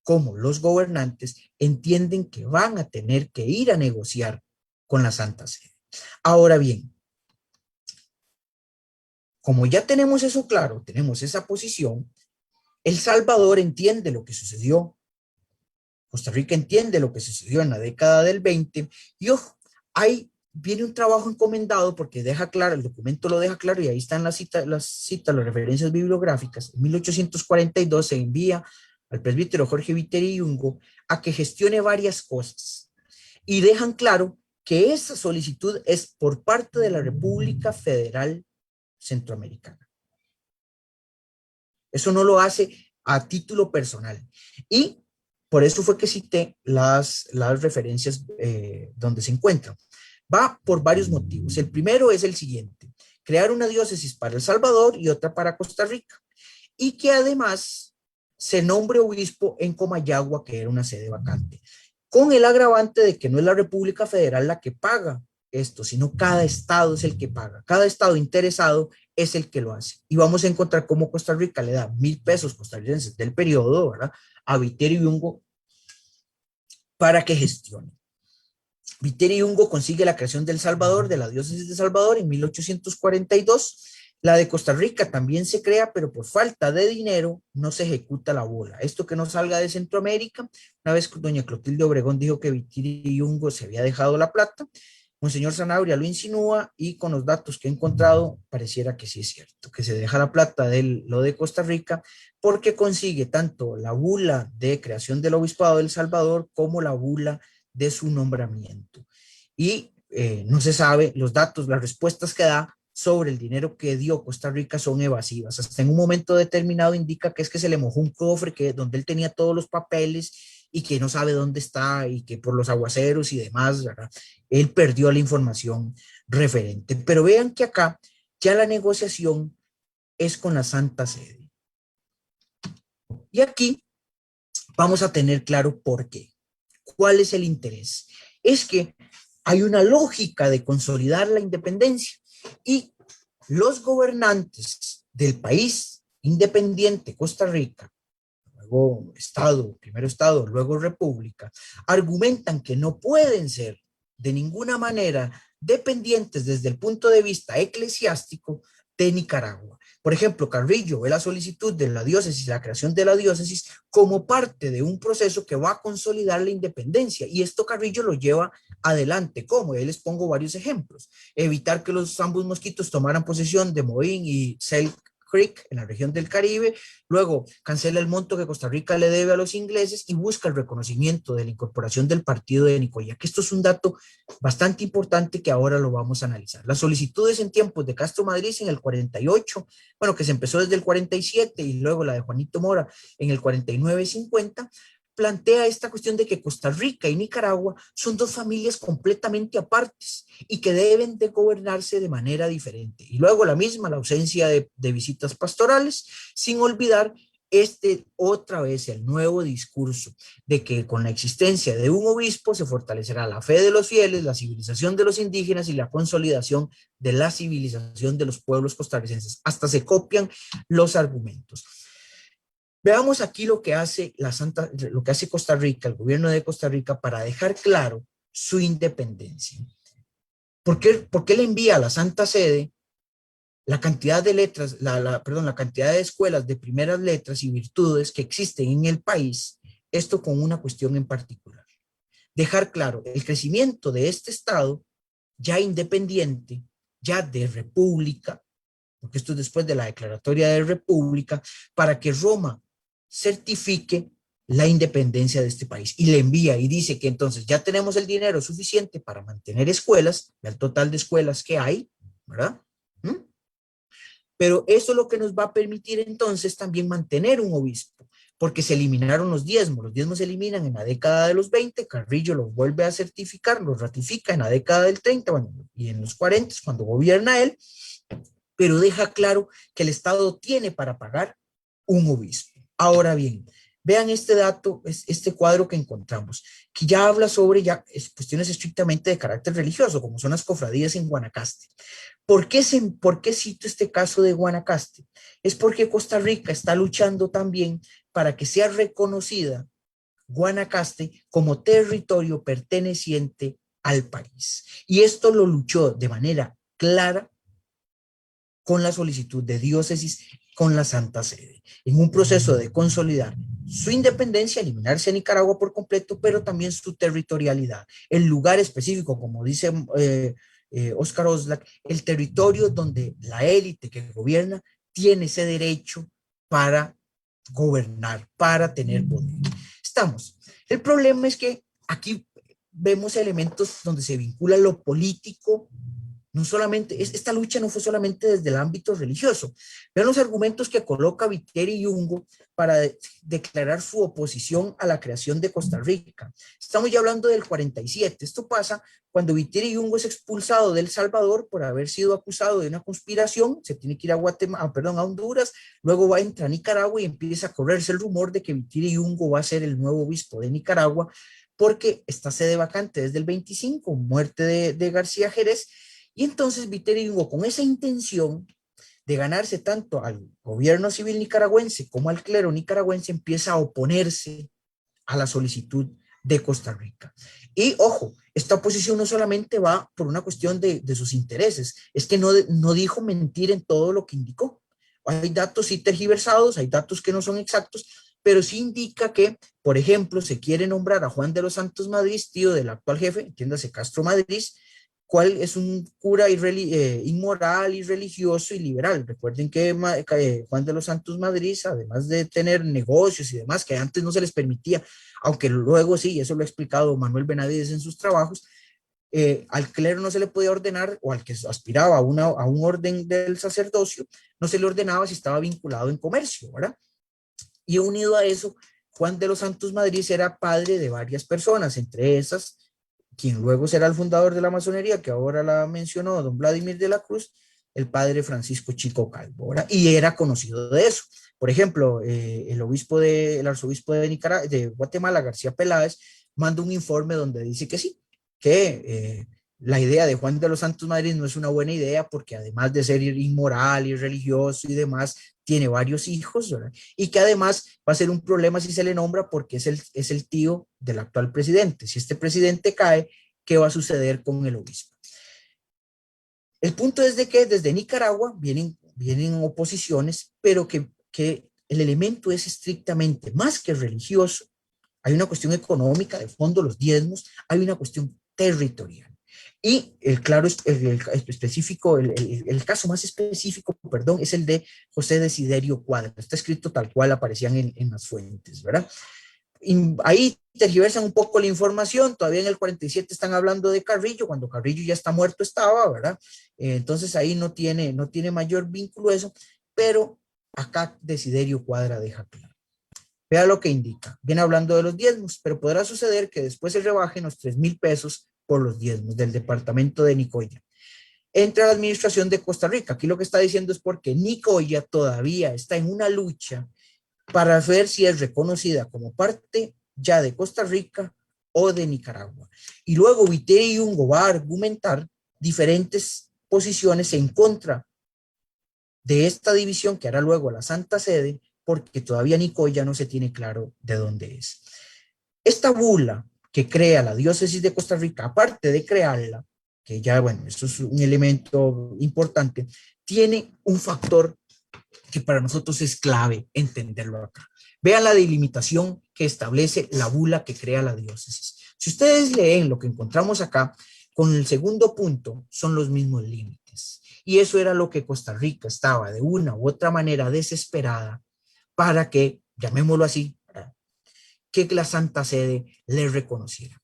como los gobernantes entienden que van a tener que ir a negociar con la Santa Sede. Ahora bien, como ya tenemos eso claro, tenemos esa posición, El Salvador entiende lo que sucedió, Costa Rica entiende lo que sucedió en la década del 20, y ojo, ahí viene un trabajo encomendado porque deja claro, el documento lo deja claro, y ahí están las referencias bibliográficas. En 1842 se envía al presbítero Jorge Viteri Yungo a que gestione varias cosas, y dejan claro que esa solicitud es por parte de la República Federal Centroamericana. Eso no lo hace a título personal. Y por eso fue que cité las referencias donde se encuentran. Va por varios motivos. El primero es el siguiente: crear una diócesis para El Salvador y otra para Costa Rica. y que además se nombre obispo en Comayagua, que era una sede vacante, con el agravante de que no es la República Federal la que paga esto, sino cada estado es el que paga, cada estado interesado es el que lo hace. Y vamos a encontrar cómo Costa Rica le da 1,000 pesos costarricenses del periodo, ¿verdad?, a Viterio Yungo para que gestione. Viterio Yungo consigue la creación del Salvador, de la diócesis de Salvador, en 1842. La de Costa Rica también se crea, pero por falta de dinero no se ejecuta la bola. Esto que no salga de Centroamérica, una vez doña Clotilde Obregón dijo que Viterio Yungo se había dejado la plata, Monseñor Sanabria lo insinúa y con los datos que he encontrado pareciera que sí es cierto, que se deja la plata de lo de Costa Rica porque consigue tanto la bula de creación del Obispado de El Salvador como la bula de su nombramiento. Y no se sabe, los datos, las respuestas que da sobre el dinero que dio Costa Rica son evasivas. Hasta en un momento determinado indica que es que se le mojó un cofre donde él tenía todos los papeles y que no sabe dónde está y que por los aguaceros y demás, ¿verdad?, él perdió la información referente. Pero vean que acá ya la negociación es con la Santa Sede. Y aquí vamos a tener claro por qué. ¿Cuál es el interés? Es que hay una lógica de consolidar la independencia y los gobernantes del país independiente, Costa Rica, luego Estado, primero Estado, luego República, argumentan que no pueden ser de ninguna manera dependientes desde el punto de vista eclesiástico de Nicaragua. Por ejemplo, Carrillo ve la solicitud de la diócesis, la creación de la diócesis, como parte de un proceso que va a consolidar la independencia. Y esto Carrillo lo lleva adelante. ¿Cómo? Yo les pongo varios ejemplos. Evitar que los ambos mosquitos tomaran posesión de Moín y Selk Creek en la región del Caribe, luego cancela el monto que Costa Rica le debe a los ingleses y busca el reconocimiento de la incorporación del partido de Nicoya, que esto es un dato bastante importante que ahora lo vamos a analizar. Las solicitudes en tiempos de Castro Madrid en el 48, bueno, que se empezó desde el 47 y luego la de Juanito Mora en el 49-50, plantea esta cuestión de que Costa Rica y Nicaragua son dos familias completamente apartes y que deben de gobernarse de manera diferente. Y luego la ausencia de visitas pastorales, sin olvidar otra vez el nuevo discurso de que con la existencia de un obispo se fortalecerá la fe de los fieles, la civilización de los indígenas y la consolidación de la civilización de los pueblos costarricenses. Hasta se copian los argumentos. Veamos aquí lo que hace Costa Rica, el gobierno de Costa Rica, para dejar claro su independencia. ¿Por qué le envía a la Santa Sede la cantidad de letras, la cantidad de escuelas de primeras letras y virtudes que existen en el país? Esto con una cuestión en particular. Dejar claro el crecimiento de este Estado ya independiente, ya de república, porque esto es después de la declaratoria de república, para que Roma certifique la independencia de este país y le envía y dice que entonces ya tenemos el dinero suficiente para mantener escuelas, el total de escuelas que hay, ¿verdad? Pero eso es lo que nos va a permitir entonces también mantener un obispo, porque se eliminaron los diezmos se eliminan en la década de los 20, Carrillo los vuelve a certificar, los ratifica en la década del 30, bueno, y en los 40 cuando gobierna él, pero deja claro que el Estado tiene para pagar un obispo. Ahora bien, vean este dato, este cuadro que encontramos, que ya habla sobre cuestiones estrictamente de carácter religioso, como son las cofradías en Guanacaste. ¿Por qué cito este caso de Guanacaste? Es porque Costa Rica está luchando también para que sea reconocida Guanacaste como territorio perteneciente al país. Y esto lo luchó de manera clara con la solicitud de diócesis con la Santa Sede, en un proceso de consolidar su independencia, eliminarse a Nicaragua por completo, pero también su territorialidad, el lugar específico, como dice Oscar Oslak, el territorio donde la élite que gobierna tiene ese derecho para gobernar, para tener poder. El problema es que aquí vemos elementos donde se vincula lo político No solamente, esta lucha no fue solamente desde el ámbito religioso. Vean los argumentos que coloca Viteri Yungo para declarar su oposición a la creación de Costa Rica. Estamos ya hablando del 47. Esto pasa cuando Viteri Yungo es expulsado de El Salvador por haber sido acusado de una conspiración. Se tiene que ir a a Honduras, luego va a entrar a Nicaragua y empieza a correrse el rumor de que Viteri Yungo va a ser el nuevo obispo de Nicaragua, porque está sede vacante desde el 25, muerte de García Jerez. Y entonces Viteri Yungo, con esa intención de ganarse tanto al gobierno civil nicaragüense como al clero nicaragüense, empieza a oponerse a la solicitud de Costa Rica. Y ojo, esta oposición no solamente va por una cuestión de sus intereses, es que no dijo mentir en todo lo que indicó. Hay datos sí tergiversados, hay datos que no son exactos, pero sí indica que, por ejemplo, se quiere nombrar a Juan de los Santos Madrid, tío del actual jefe, entiéndase Castro Madrid, cuál es un cura inmoral, irreligioso y liberal. Recuerden que Juan de los Santos Madrid, además de tener negocios y demás, que antes no se les permitía, aunque luego sí, eso lo ha explicado Manuel Benavides en sus trabajos, al clero no se le podía ordenar, o al que aspiraba a un orden del sacerdocio, no se le ordenaba si estaba vinculado en comercio, ¿verdad? Y unido a eso, Juan de los Santos Madrid era padre de varias personas, entre esas quien luego será el fundador de la masonería, que ahora la mencionó don Vladimir de la Cruz, el padre Francisco Chico Calvo, ¿verdad? Y era conocido de eso. Por ejemplo, el arzobispo de Guatemala, García Peláez, manda un informe donde dice que sí, que la idea de Juan de los Santos Madrid no es una buena idea porque además de ser inmoral y religioso y demás, tiene varios hijos, ¿verdad? Y que además va a ser un problema si se le nombra porque es el tío del actual presidente. Si este presidente cae, ¿qué va a suceder con el obispo? El punto es de que desde Nicaragua vienen oposiciones, pero que el elemento es estrictamente más que religioso. Hay una cuestión económica, de fondo, los diezmos, hay una cuestión territorial. Y el caso más específico, perdón, es el de José Desiderio Cuadra. Está escrito tal cual aparecían en las fuentes, ¿verdad? Y ahí tergiversan un poco la información. Todavía en el 47 están hablando de Carrillo, cuando Carrillo ya está muerto estaba, ¿verdad? Entonces ahí no tiene mayor vínculo eso, pero acá Desiderio Cuadra deja claro. Vea lo que indica. Viene hablando de los diezmos, pero podrá suceder que después se rebajen los 3,000 pesos por los diezmos del departamento de Nicoya. Entra la administración de Costa Rica. Aquí lo que está diciendo es porque Nicoya todavía está en una lucha para ver si es reconocida como parte ya de Costa Rica o de Nicaragua. Y luego Viteri Yungo va a argumentar diferentes posiciones en contra de esta división que hará luego la Santa Sede, porque todavía Nicoya no se tiene claro de dónde es. Esta bula que crea la diócesis de Costa Rica, aparte de crearla, que ya, bueno, eso es un elemento importante, tiene un factor que para nosotros es clave entenderlo acá. Vean la delimitación que establece la bula que crea la diócesis. Si ustedes leen lo que encontramos acá, con el segundo punto son los mismos límites. Y eso era lo que Costa Rica estaba de una u otra manera desesperada para que, llamémoslo así, que la Santa Sede le reconociera.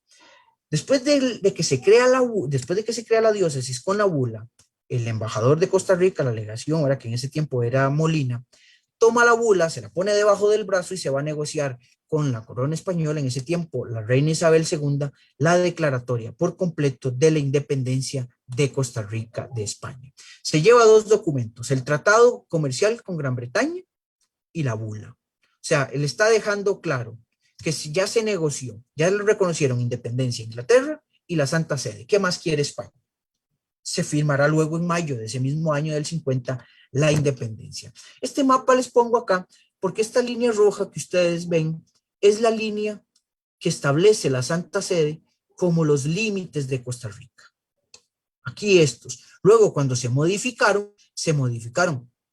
Después de que se crea la diócesis con la bula, el embajador de Costa Rica, la legación, ahora que en ese tiempo era Molina, toma la bula, se la pone debajo del brazo y se va a negociar con la corona española, en ese tiempo la reina Isabel II, la declaratoria por completo de la independencia de Costa Rica de España. Se lleva dos documentos, el tratado comercial con Gran Bretaña y la bula. O sea, él está dejando claro que si ya se negoció, ya le reconocieron independencia Inglaterra y la Santa Sede. ¿Qué más quiere España? Se firmará luego en mayo de ese mismo año del 50 la independencia. Este mapa les pongo acá porque esta línea roja que ustedes ven es la línea que establece la Santa Sede como los límites de Costa Rica. Aquí estos. Luego, cuando se modificaron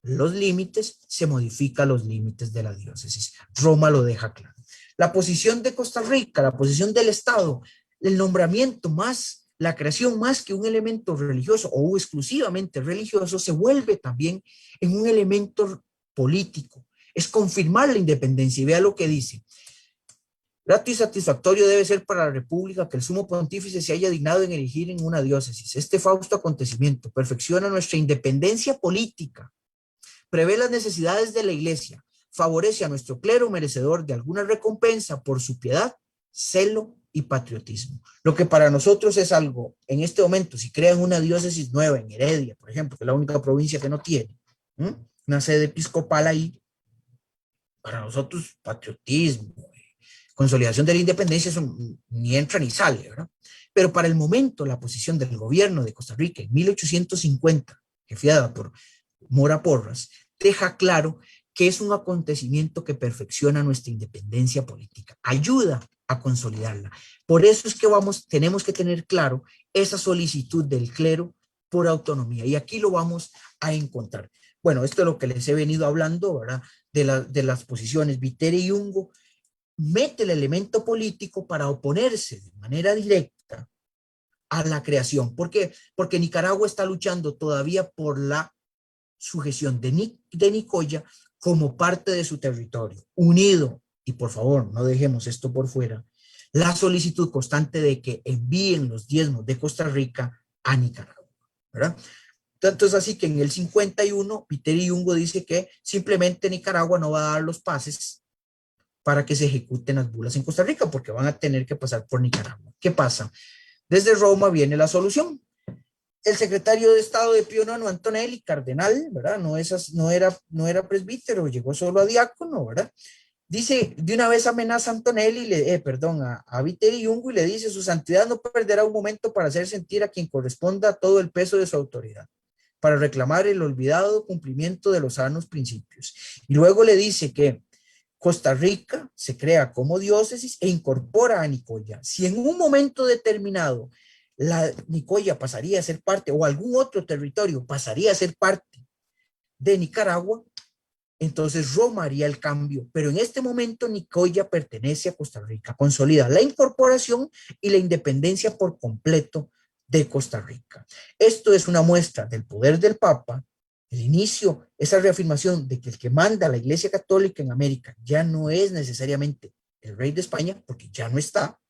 los límites, se modifican los límites de la diócesis. Roma lo deja claro. La posición de Costa Rica, la posición del Estado, el nombramiento más, la creación más que un elemento religioso o exclusivamente religioso, se vuelve también en un elemento político. Es confirmar la independencia. Y vea lo que dice. Grato y satisfactorio debe ser para la República que el sumo pontífice se haya dignado en elegir en una diócesis. Este fausto acontecimiento perfecciona nuestra independencia política, prevé las necesidades de la Iglesia, favorece a nuestro clero merecedor de alguna recompensa por su piedad, celo y patriotismo. Lo que para nosotros es algo, en este momento, si crean una diócesis nueva en Heredia, por ejemplo, que es la única provincia que no tiene una sede episcopal ahí, para nosotros patriotismo, consolidación de la independencia, eso ni entra ni sale, ¿verdad? Pero para el momento, la posición del gobierno de Costa Rica en 1850, jefiada por Mora Porras, deja claro que es un acontecimiento que perfecciona nuestra independencia política, ayuda a consolidarla. Por eso es que tenemos que tener claro esa solicitud del clero por autonomía, y aquí lo vamos a encontrar. Bueno, esto es lo que les he venido hablando, ¿verdad? De las posiciones. Viteri y Ungo mete el elemento político para oponerse de manera directa a la creación. ¿Por qué? Porque Nicaragua está luchando todavía por la sujeción de Nicoya como parte de su territorio, unido, y por favor, no dejemos esto por fuera, la solicitud constante de que envíen los diezmos de Costa Rica a Nicaragua, ¿verdad? Tanto es así que en el 51, Viteri Ungo dice que simplemente Nicaragua no va a dar los pases para que se ejecuten las bulas en Costa Rica, porque van a tener que pasar por Nicaragua. ¿Qué pasa? Desde Roma viene la solución. El secretario de Estado de Pío IX, Antonelli, cardenal, ¿verdad? No era presbítero, llegó solo a diácono, ¿verdad? Dice, de una vez amenaza a Antonelli, a Viteri Ungo, y le dice: su santidad no perderá un momento para hacer sentir a quien corresponda todo el peso de su autoridad, para reclamar el olvidado cumplimiento de los sanos principios. Y luego le dice que Costa Rica se crea como diócesis e incorpora a Nicoya. Si en un momento determinado la Nicoya pasaría a ser parte, o algún otro territorio pasaría a ser parte de Nicaragua, entonces Roma haría el cambio. Pero en este momento Nicoya pertenece a Costa Rica, consolida la incorporación y la independencia por completo de Costa Rica. Esto es una muestra del poder del Papa, el inicio, esa reafirmación de que el que manda a la Iglesia Católica en América ya no es necesariamente el rey de España, porque ya no está,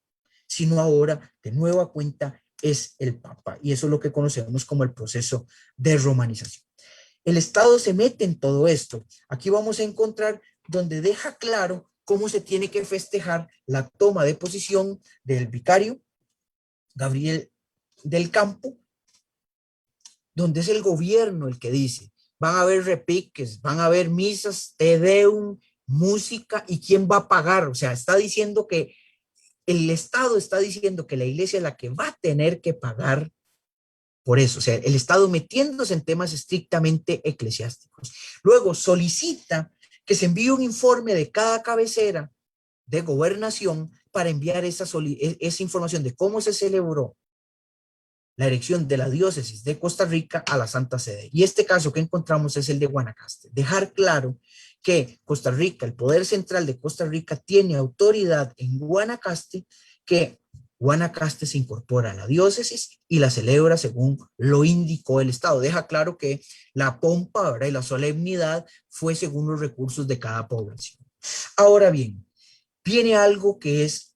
sino ahora, de nueva cuenta, es el Papa. Y eso es lo que conocemos como el proceso de romanización. El Estado se mete en todo esto. Aquí vamos a encontrar donde deja claro cómo se tiene que festejar la toma de posición del vicario Gabriel del Campo, donde es el gobierno el que dice: van a haber repiques, van a haber misas, te deum, música, ¿y quién va a pagar? O sea, está diciendo que el Estado está diciendo que la iglesia es la que va a tener que pagar por eso. O sea, el Estado metiéndose en temas estrictamente eclesiásticos. Luego solicita que se envíe un informe de cada cabecera de gobernación para enviar esa información de cómo se celebró la erección de la diócesis de Costa Rica a la Santa Sede. Y este caso que encontramos es el de Guanacaste. Dejar claro que Costa Rica, el poder central de Costa Rica, tiene autoridad en Guanacaste, que Guanacaste se incorpora a la diócesis y la celebra según lo indicó el Estado. Deja claro que la pompa, ¿verdad?, y la solemnidad fue según los recursos de cada población. Ahora bien, viene algo que es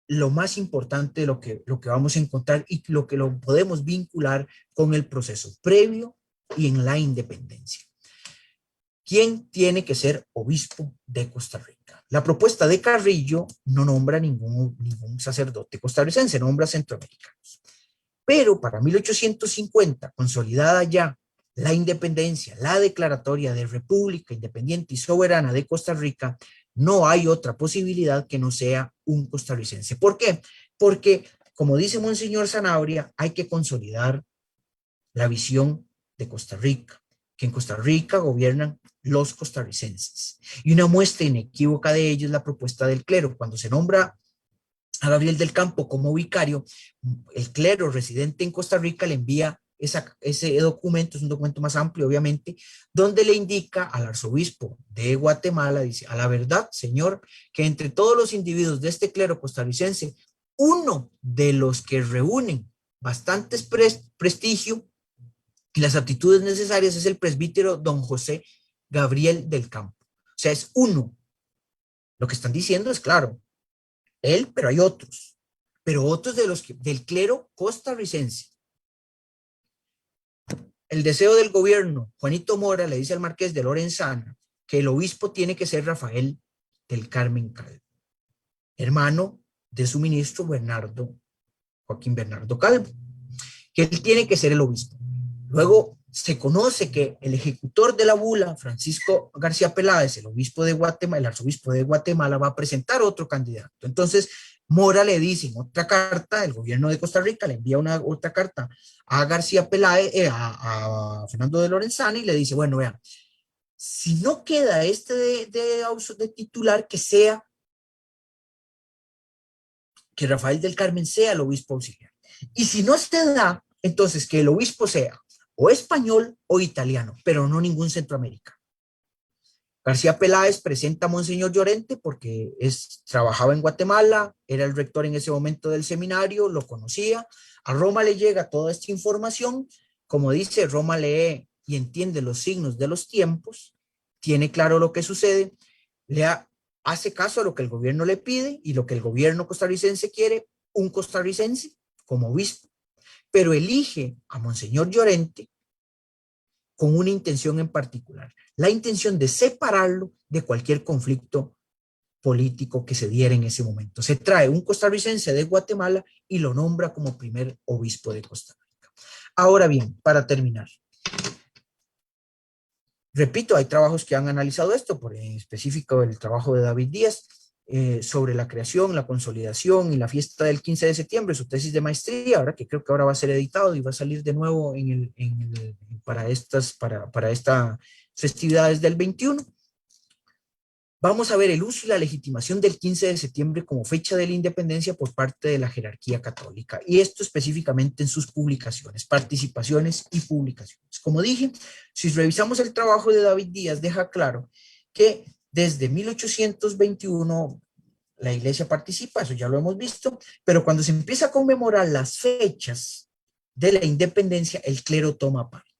lo más importante de lo que vamos a encontrar y lo que lo podemos vincular con el proceso previo y en la independencia. ¿Quién tiene que ser obispo de Costa Rica? La propuesta de Carrillo no nombra ningún sacerdote costarricense, nombra centroamericanos. Pero para 1850, consolidada ya la independencia, la declaratoria de República Independiente y Soberana de Costa Rica, no hay otra posibilidad que no sea un costarricense. ¿Por qué? Porque, como dice Monseñor Sanabria, hay que consolidar la visión de Costa Rica, que en Costa Rica gobiernan los costarricenses. Y una muestra inequívoca de ello es la propuesta del clero. Cuando se nombra a Gabriel del Campo como vicario, el clero residente en Costa Rica le envía ese documento, es un documento más amplio obviamente, donde le indica al arzobispo de Guatemala, dice: a la verdad, señor, que entre todos los individuos de este clero costarricense, uno de los que reúnen bastantes prestigio y las aptitudes necesarias es el presbítero don José Gabriel del Campo. O sea, es uno. Lo que están diciendo es claro: Él, pero hay otros. Pero otros del clero costarricense. El deseo del gobierno, Juanito Mora le dice al marqués de Lorenzana que el obispo tiene que ser Rafael del Carmen Calvo, hermano de su ministro Joaquín Bernardo Calvo, que él tiene que ser el obispo. Luego se conoce que el ejecutor de la bula, Francisco García Peláez, el obispo de Guatemala, el arzobispo de Guatemala, va a presentar otro candidato. Entonces, Mora le dice en otra carta, el gobierno de Costa Rica le envía otra carta a García Peláez, a Fernando de Lorenzana, y le dice, bueno, vean, si no queda este de titular, que Rafael del Carmen sea el obispo auxiliar. Y si no se da, entonces que el obispo sea o español o italiano, pero no ningún centroamericano. García Peláez presenta a Monseñor Llorente porque trabajaba en Guatemala, era el rector en ese momento del seminario, lo conocía. A Roma le llega toda esta información. Como dice, Roma lee y entiende los signos de los tiempos, tiene claro lo que sucede, hace caso a lo que el gobierno le pide y lo que el gobierno costarricense quiere, un costarricense como obispo, pero elige a Monseñor Llorente con una intención en particular, la intención de separarlo de cualquier conflicto político que se diera en ese momento. Se trae un costarricense de Guatemala y lo nombra como primer obispo de Costa Rica. Ahora bien, para terminar, repito, hay trabajos que han analizado esto, por en específico el trabajo de David Díaz sobre la creación, la consolidación y la fiesta del 15 de septiembre, su tesis de maestría, ahora que creo que ahora va a ser editado y va a salir de nuevo para estas festividades del 21. Vamos a ver el uso y la legitimación del 15 de septiembre como fecha de la independencia por parte de la jerarquía católica, y esto específicamente en sus publicaciones, participaciones y publicaciones. Como dije, si revisamos el trabajo de David Díaz, deja claro que desde 1821 la iglesia participa, eso ya lo hemos visto, pero cuando se empieza a conmemorar las fechas de la independencia, el clero toma parte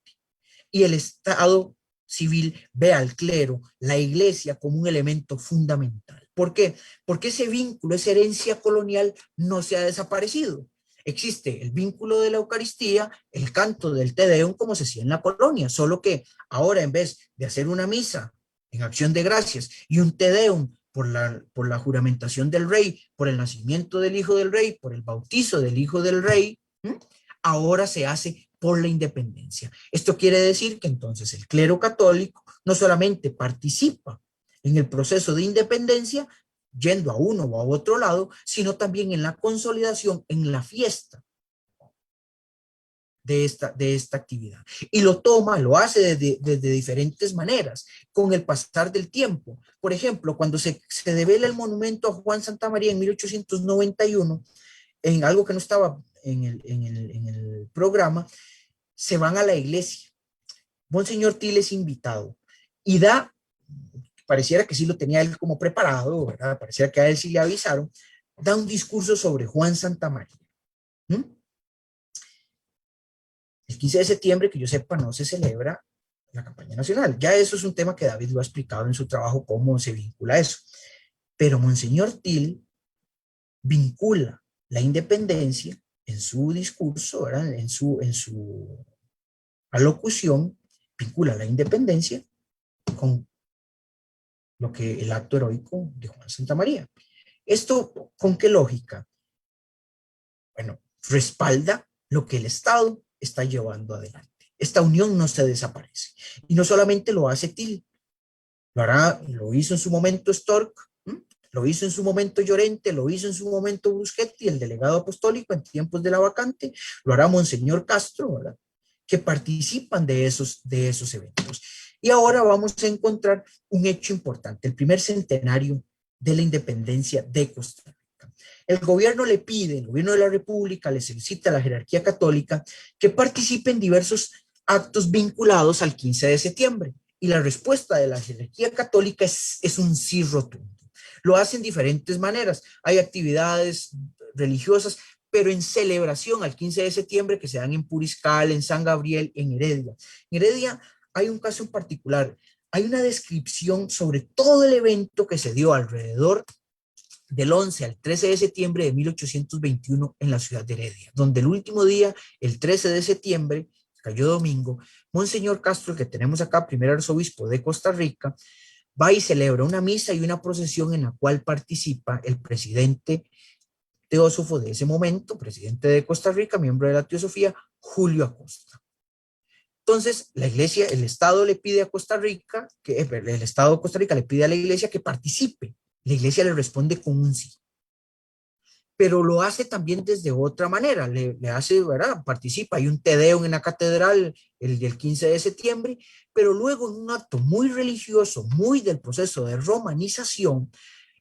y el Estado civil ve al clero, la iglesia, como un elemento fundamental. ¿Por qué? Porque ese vínculo, esa herencia colonial no se ha desaparecido. Existe el vínculo de la Eucaristía, el canto del Te Deum como se hacía en la colonia, solo que ahora en vez de hacer una misa en acción de gracias y un Te Deum por la juramentación del rey, por el nacimiento del hijo del rey, por el bautizo del hijo del rey, ahora se hace por la independencia. Esto quiere decir que entonces el clero católico no solamente participa en el proceso de independencia, yendo a uno o a otro lado, sino también en la consolidación, en la fiesta de esta actividad. Y lo hace desde diferentes maneras, con el pasar del tiempo. Por ejemplo, cuando se devela el monumento a Juan Santamaría en 1891, en algo que no estaba en el programa, se van a la iglesia. Monseñor Til es invitado y pareciera que sí lo tenía él como preparado, ¿verdad? Pareciera que a él sí le avisaron, da un discurso sobre Juan Santamaría. El 15 de septiembre, que yo sepa, no se celebra la campaña nacional. Ya eso es un tema que David lo ha explicado en su trabajo, cómo se vincula eso. Pero Monseñor Til vincula la independencia en su discurso, ¿verdad? En su alocución, vincula la independencia con lo que el acto heroico de Juan Santamaría. ¿Esto con qué lógica? Bueno, respalda lo que el Estado está llevando adelante. Esta unión no se desaparece. Y no solamente lo hace Til, lo hizo en su momento Stork, lo hizo en su momento Llorente, lo hizo en su momento Bruschetti, el delegado apostólico en tiempos de la vacante, lo hará Monseñor Castro, ¿verdad?, que participan de esos eventos. Y ahora vamos a encontrar un hecho importante, el primer centenario de la independencia de Costa Rica. El gobierno de la República le solicita a la jerarquía católica que participe en diversos actos vinculados al 15 de septiembre. Y la respuesta de la jerarquía católica es un sí rotundo. Lo hacen de diferentes maneras. Hay actividades religiosas, pero en celebración al 15 de septiembre que se dan en Puriscal, en San Gabriel, en Heredia. En Heredia hay un caso en particular. Hay una descripción sobre todo el evento que se dio alrededor del 11 al 13 de septiembre de 1821 en la ciudad de Heredia, donde el último día, el 13 de septiembre, cayó domingo, Monseñor Castro, el que tenemos acá, primer arzobispo de Costa Rica, va y celebra una misa y una procesión en la cual participa el presidente teósofo de ese momento, presidente de Costa Rica, miembro de la teosofía, Julio Acosta. Entonces, la iglesia, el Estado le pide a Costa Rica, el Estado de Costa Rica le pide a la iglesia que participe. La iglesia le responde con un sí. Pero lo hace también desde otra manera, le hace, ¿verdad? Participa, hay un te deum en la catedral el 15 de septiembre, pero luego en un acto muy religioso, muy del proceso de romanización,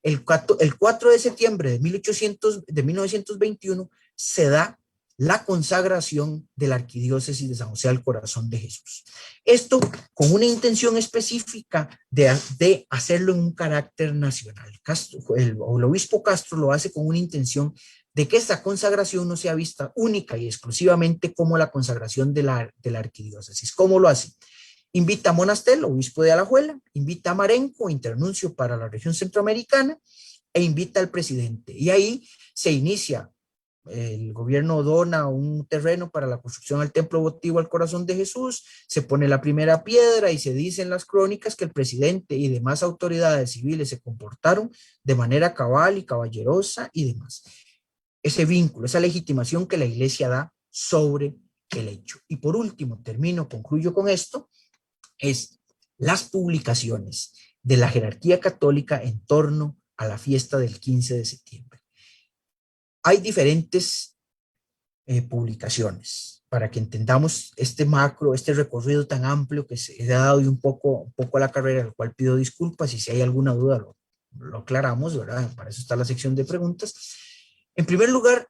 el 4 de septiembre de 1921 se da la consagración de la Arquidiócesis de San José al Corazón de Jesús. Esto con una intención específica de hacerlo en un carácter nacional. El obispo Castro lo hace con una intención de que esta consagración no sea vista única y exclusivamente como la consagración de la Arquidiócesis. ¿Cómo lo hace? Invita a Monastel, obispo de Alajuela, invita a Marenco, internuncio para la región centroamericana, e invita al presidente. Y ahí se inicia, el gobierno dona un terreno para la construcción del templo votivo al Corazón de Jesús, se pone la primera piedra y se dice en las crónicas que el presidente y demás autoridades civiles se comportaron de manera cabal y caballerosa y demás. Ese vínculo, esa legitimación que la iglesia da sobre el hecho. Y por último, concluyo con esto, es las publicaciones de la jerarquía católica en torno a la fiesta del 15 de septiembre. Hay diferentes publicaciones para que entendamos este recorrido tan amplio que se ha dado y un poco a la carrera, al cual pido disculpas y si hay alguna duda lo aclaramos, ¿verdad? Para eso está la sección de preguntas. En primer lugar,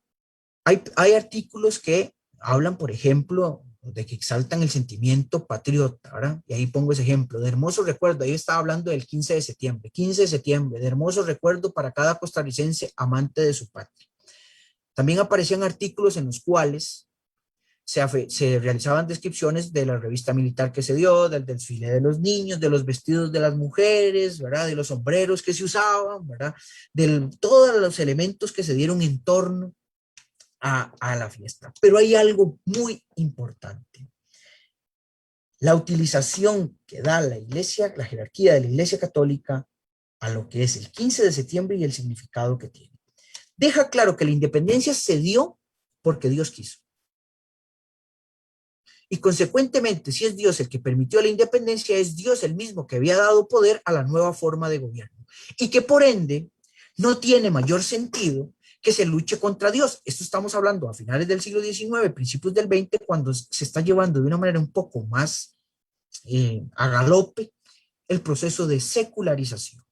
hay artículos que hablan, por ejemplo, de que exaltan el sentimiento patriota, ¿verdad? Y ahí pongo ese ejemplo, de hermoso recuerdo, ahí estaba hablando del 15 de septiembre, de hermoso recuerdo para cada costarricense amante de su patria. También aparecían artículos en los cuales se realizaban descripciones de la revista militar que se dio, del desfile de los niños, de los vestidos de las mujeres, ¿verdad? De los sombreros que se usaban, ¿verdad? De todos los elementos que se dieron en torno a la fiesta. Pero hay algo muy importante. La utilización que da la iglesia, la jerarquía de la iglesia católica a lo que es el 15 de septiembre y el significado que tiene. Deja claro que la independencia se dio porque Dios quiso. Y consecuentemente, si es Dios el que permitió la independencia, es Dios el mismo que había dado poder a la nueva forma de gobierno. Y que por ende no tiene mayor sentido que se luche contra Dios. Esto estamos hablando a finales del siglo XIX, principios del XX, cuando se está llevando de una manera un poco más a galope el proceso de secularización.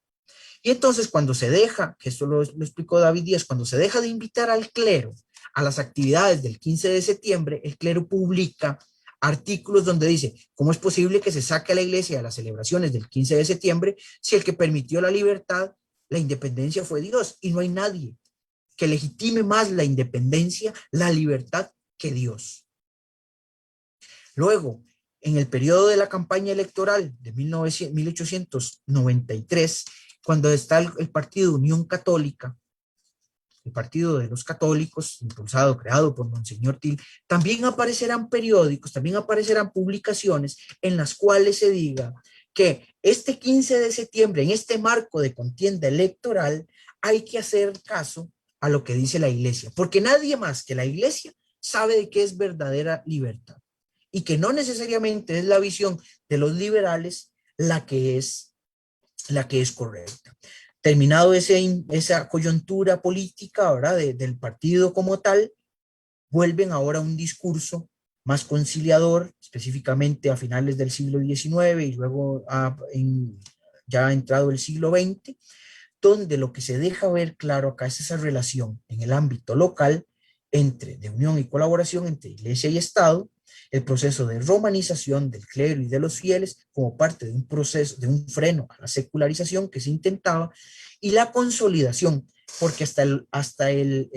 Y entonces cuando se deja, que esto lo explicó David Díaz, cuando se deja de invitar al clero a las actividades del 15 de septiembre, el clero publica artículos donde dice, ¿cómo es posible que se saque a la iglesia de las celebraciones del 15 de septiembre si el que permitió la libertad, la independencia fue Dios? Y no hay nadie que legitime más la independencia, la libertad que Dios. Luego, en el periodo de la campaña electoral de 1893, cuando está el partido Unión Católica, el partido de los católicos, impulsado, creado por Monseñor Til, también aparecerán periódicos, también aparecerán publicaciones en las cuales se diga que este 15 de septiembre, en este marco de contienda electoral, hay que hacer caso a lo que dice la iglesia, porque nadie más que la iglesia sabe de qué es verdadera libertad y que no necesariamente es la visión de los liberales la que es correcta. Terminado esa coyuntura política, ¿verdad? Del partido como tal, vuelven ahora a un discurso más conciliador, específicamente a finales del siglo XIX y luego ya ha entrado el siglo XX, donde lo que se deja ver claro acá es esa relación en el ámbito local de unión y colaboración entre iglesia y Estado, el proceso de romanización del clero y de los fieles como parte de un proceso, de un freno a la secularización que se intentaba, y la consolidación, porque hasta el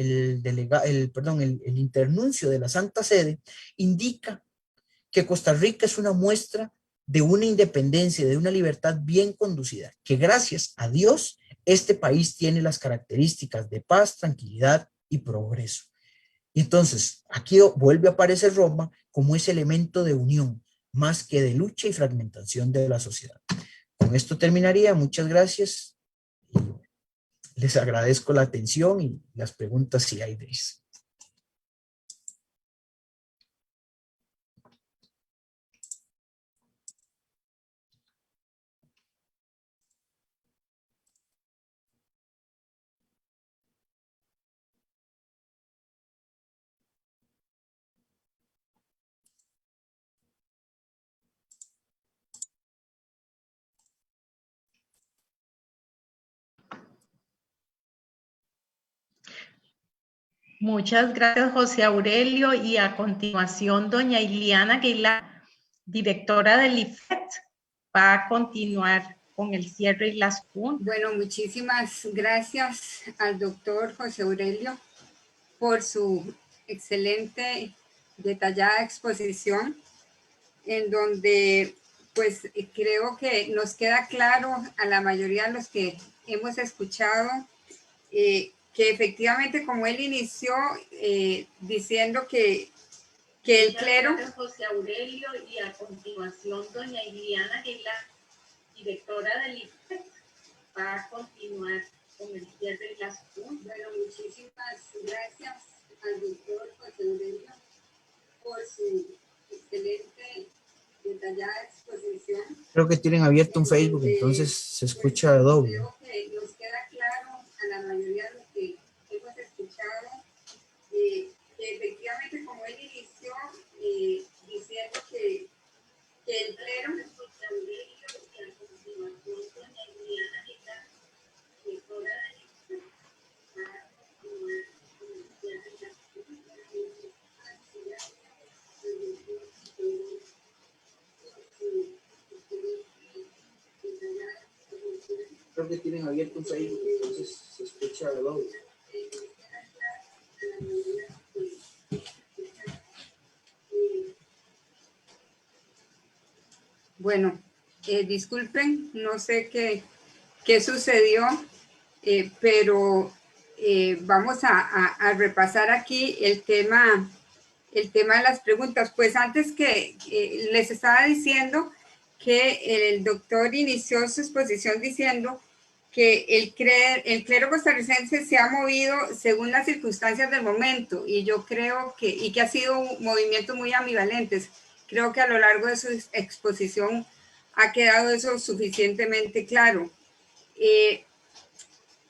internuncio de la Santa Sede indica que Costa Rica es una muestra de una independencia, de una libertad bien conducida, que gracias a Dios este país tiene las características de paz, tranquilidad y progreso. Y entonces, aquí vuelve a aparecer Roma como ese elemento de unión, más que de lucha y fragmentación de la sociedad. Con esto terminaría. Muchas gracias. Les agradezco la atención y las preguntas si hay de eso. Muchas gracias, José Aurelio. Y a continuación, doña Iliana Aguilar, directora del IFET, va a continuar con el cierre y las preguntas. Bueno, muchísimas gracias al doctor José Aurelio por su excelente, detallada exposición, en donde pues creo que nos queda claro a la mayoría de los que hemos escuchado que efectivamente como él inició diciendo que el clero... José Aurelio, y a continuación doña Iliana Aguilar, directora del IFET, va a continuar con el cierre y las preguntas. Bueno, muchísimas gracias al doctor José Aurelio por su excelente, detallada exposición. Creo que tienen abierto un Facebook, entonces se escucha doble. Creo que nos queda claro a la mayoría de los que hemos escuchado que efectivamente como él inició diciendo que el clero... Creo que tienen abierto un Facebook, entonces se escucha doble. Bueno, disculpen, no sé qué sucedió, pero vamos a repasar aquí el tema de las preguntas. Pues antes que les estaba diciendo que el doctor inició su exposición diciendo que el clero costarricense se ha movido según las circunstancias del momento, y yo creo que ha sido un movimiento muy ambivalentes. Creo que a lo largo de su exposición ha quedado eso suficientemente claro.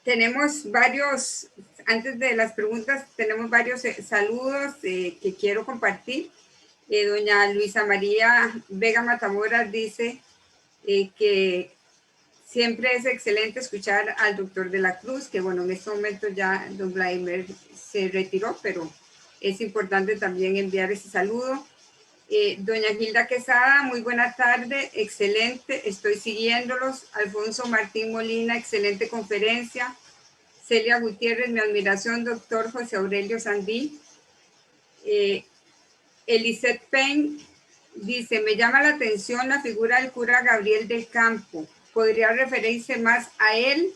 Tenemos varios, antes de las preguntas, tenemos varios saludos que quiero compartir. Doña Luisa María Vega Matamora dice que siempre es excelente escuchar al doctor de la Cruz, que bueno, en este momento ya don Vladimir se retiró, pero es importante también enviar ese saludo. Doña Gilda Quesada, muy buena tarde, excelente, estoy siguiéndolos. Alfonso Martín Molina, excelente conferencia. Celia Gutiérrez, mi admiración, doctor José Aurelio Sandí. Eliseth Payne dice, me llama la atención la figura del cura Gabriel del Campo. ¿Podría referirse más a él?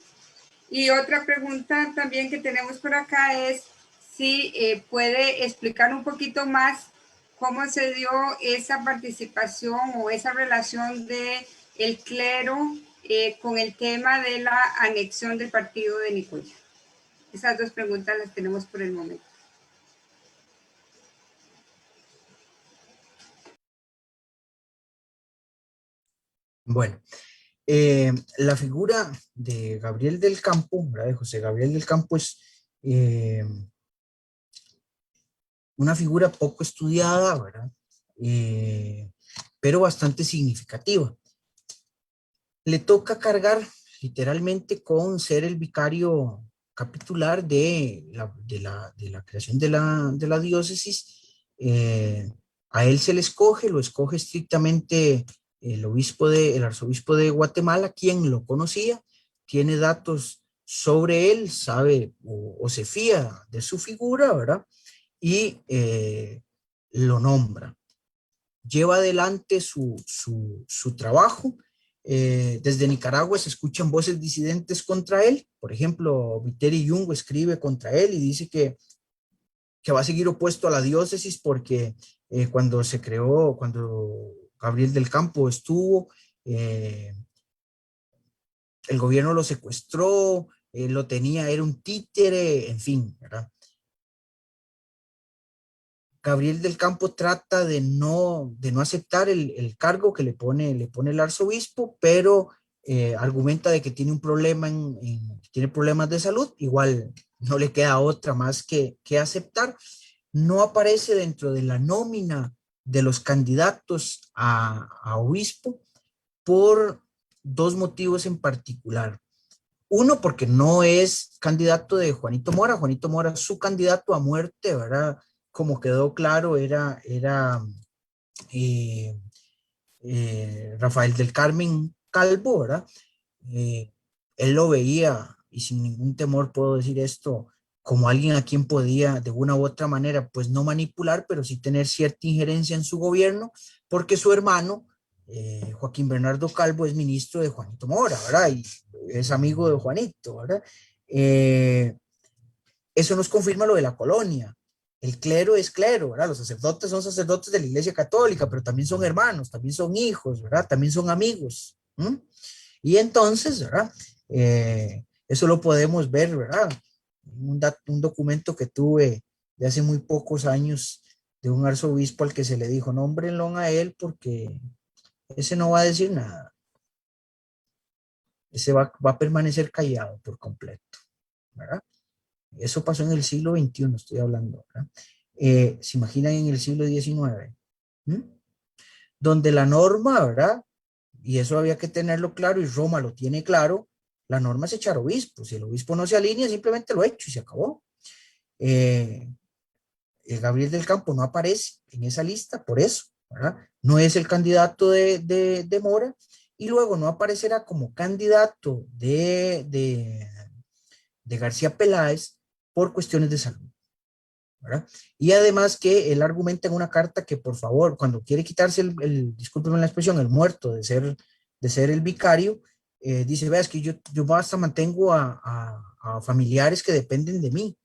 Y otra pregunta también que tenemos por acá es si puede explicar un poquito más cómo se dio esa participación o esa relación de el clero con el tema de la anexión del partido de Nicoya. Esas dos preguntas las tenemos por el momento. Bueno, la figura de Gabriel del Campo, ¿verdad? De José Gabriel del Campo es una figura poco estudiada, ¿verdad? Pero bastante significativa. Le toca cargar literalmente con ser el vicario capitular de la creación de la diócesis. A él se le escoge, lo escoge estrictamente el arzobispo de Guatemala, quien lo conocía, tiene datos sobre él, sabe o se fía de su figura, ¿verdad? Y lo nombra. lleva adelante su trabajo. Desde Nicaragua se escuchan voces disidentes contra él. Por ejemplo, Viteri Yungo escribe contra él y dice que va a seguir opuesto a la diócesis porque cuando se creó, cuando Gabriel del Campo estuvo, el gobierno lo secuestró, lo tenía, era un títere, en fin, ¿verdad? Gabriel del Campo trata de no aceptar el cargo que le pone el arzobispo, pero argumenta de que tiene un problema, tiene problemas de salud, igual no le queda otra más que aceptar. No aparece dentro de la nómina de los candidatos a obispo por dos motivos en particular. Uno, porque no es candidato de Juanito Mora. Juanito Mora, su candidato a muerte, ¿verdad? Como quedó claro, era Rafael del Carmen Calvo, ¿verdad? Él lo veía, y sin ningún temor puedo decir esto, como alguien a quien podía de una u otra manera, pues no manipular, pero sí tener cierta injerencia en su gobierno, porque su hermano, Joaquín Bernardo Calvo, es ministro de Juanito Mora, ¿verdad? Y es amigo de Juanito, ¿verdad? Eso nos confirma lo de la colonia. El clero es clero, ¿verdad? Los sacerdotes son sacerdotes de la Iglesia Católica, pero también son hermanos, también son hijos, ¿verdad? También son amigos. Y entonces, ¿verdad? Eso lo podemos ver, ¿verdad? Un documento que tuve de hace muy pocos años de un arzobispo al que se le dijo, nómbrenlo a él porque ese no va a decir nada. Ese va a permanecer callado por completo, ¿verdad? Eso pasó en el siglo XXI, estoy hablando, ¿verdad? ¿Se imaginan en el siglo XIX? Donde la norma, ¿verdad? Y eso había que tenerlo claro, y Roma lo tiene claro, la norma es echar obispo. Si el obispo no se alinea, simplemente lo echo y se acabó. Gabriel del Campo no aparece en esa lista por eso, ¿verdad? No es el candidato de Mora, y luego no aparecerá como candidato de García Peláez por cuestiones de salud, ¿verdad? Y además que él argumenta en una carta que, por favor, cuando quiere quitarse discúlpenme la expresión, el muerto de ser el vicario, dice, vea, es que yo hasta mantengo a familiares que dependen de mí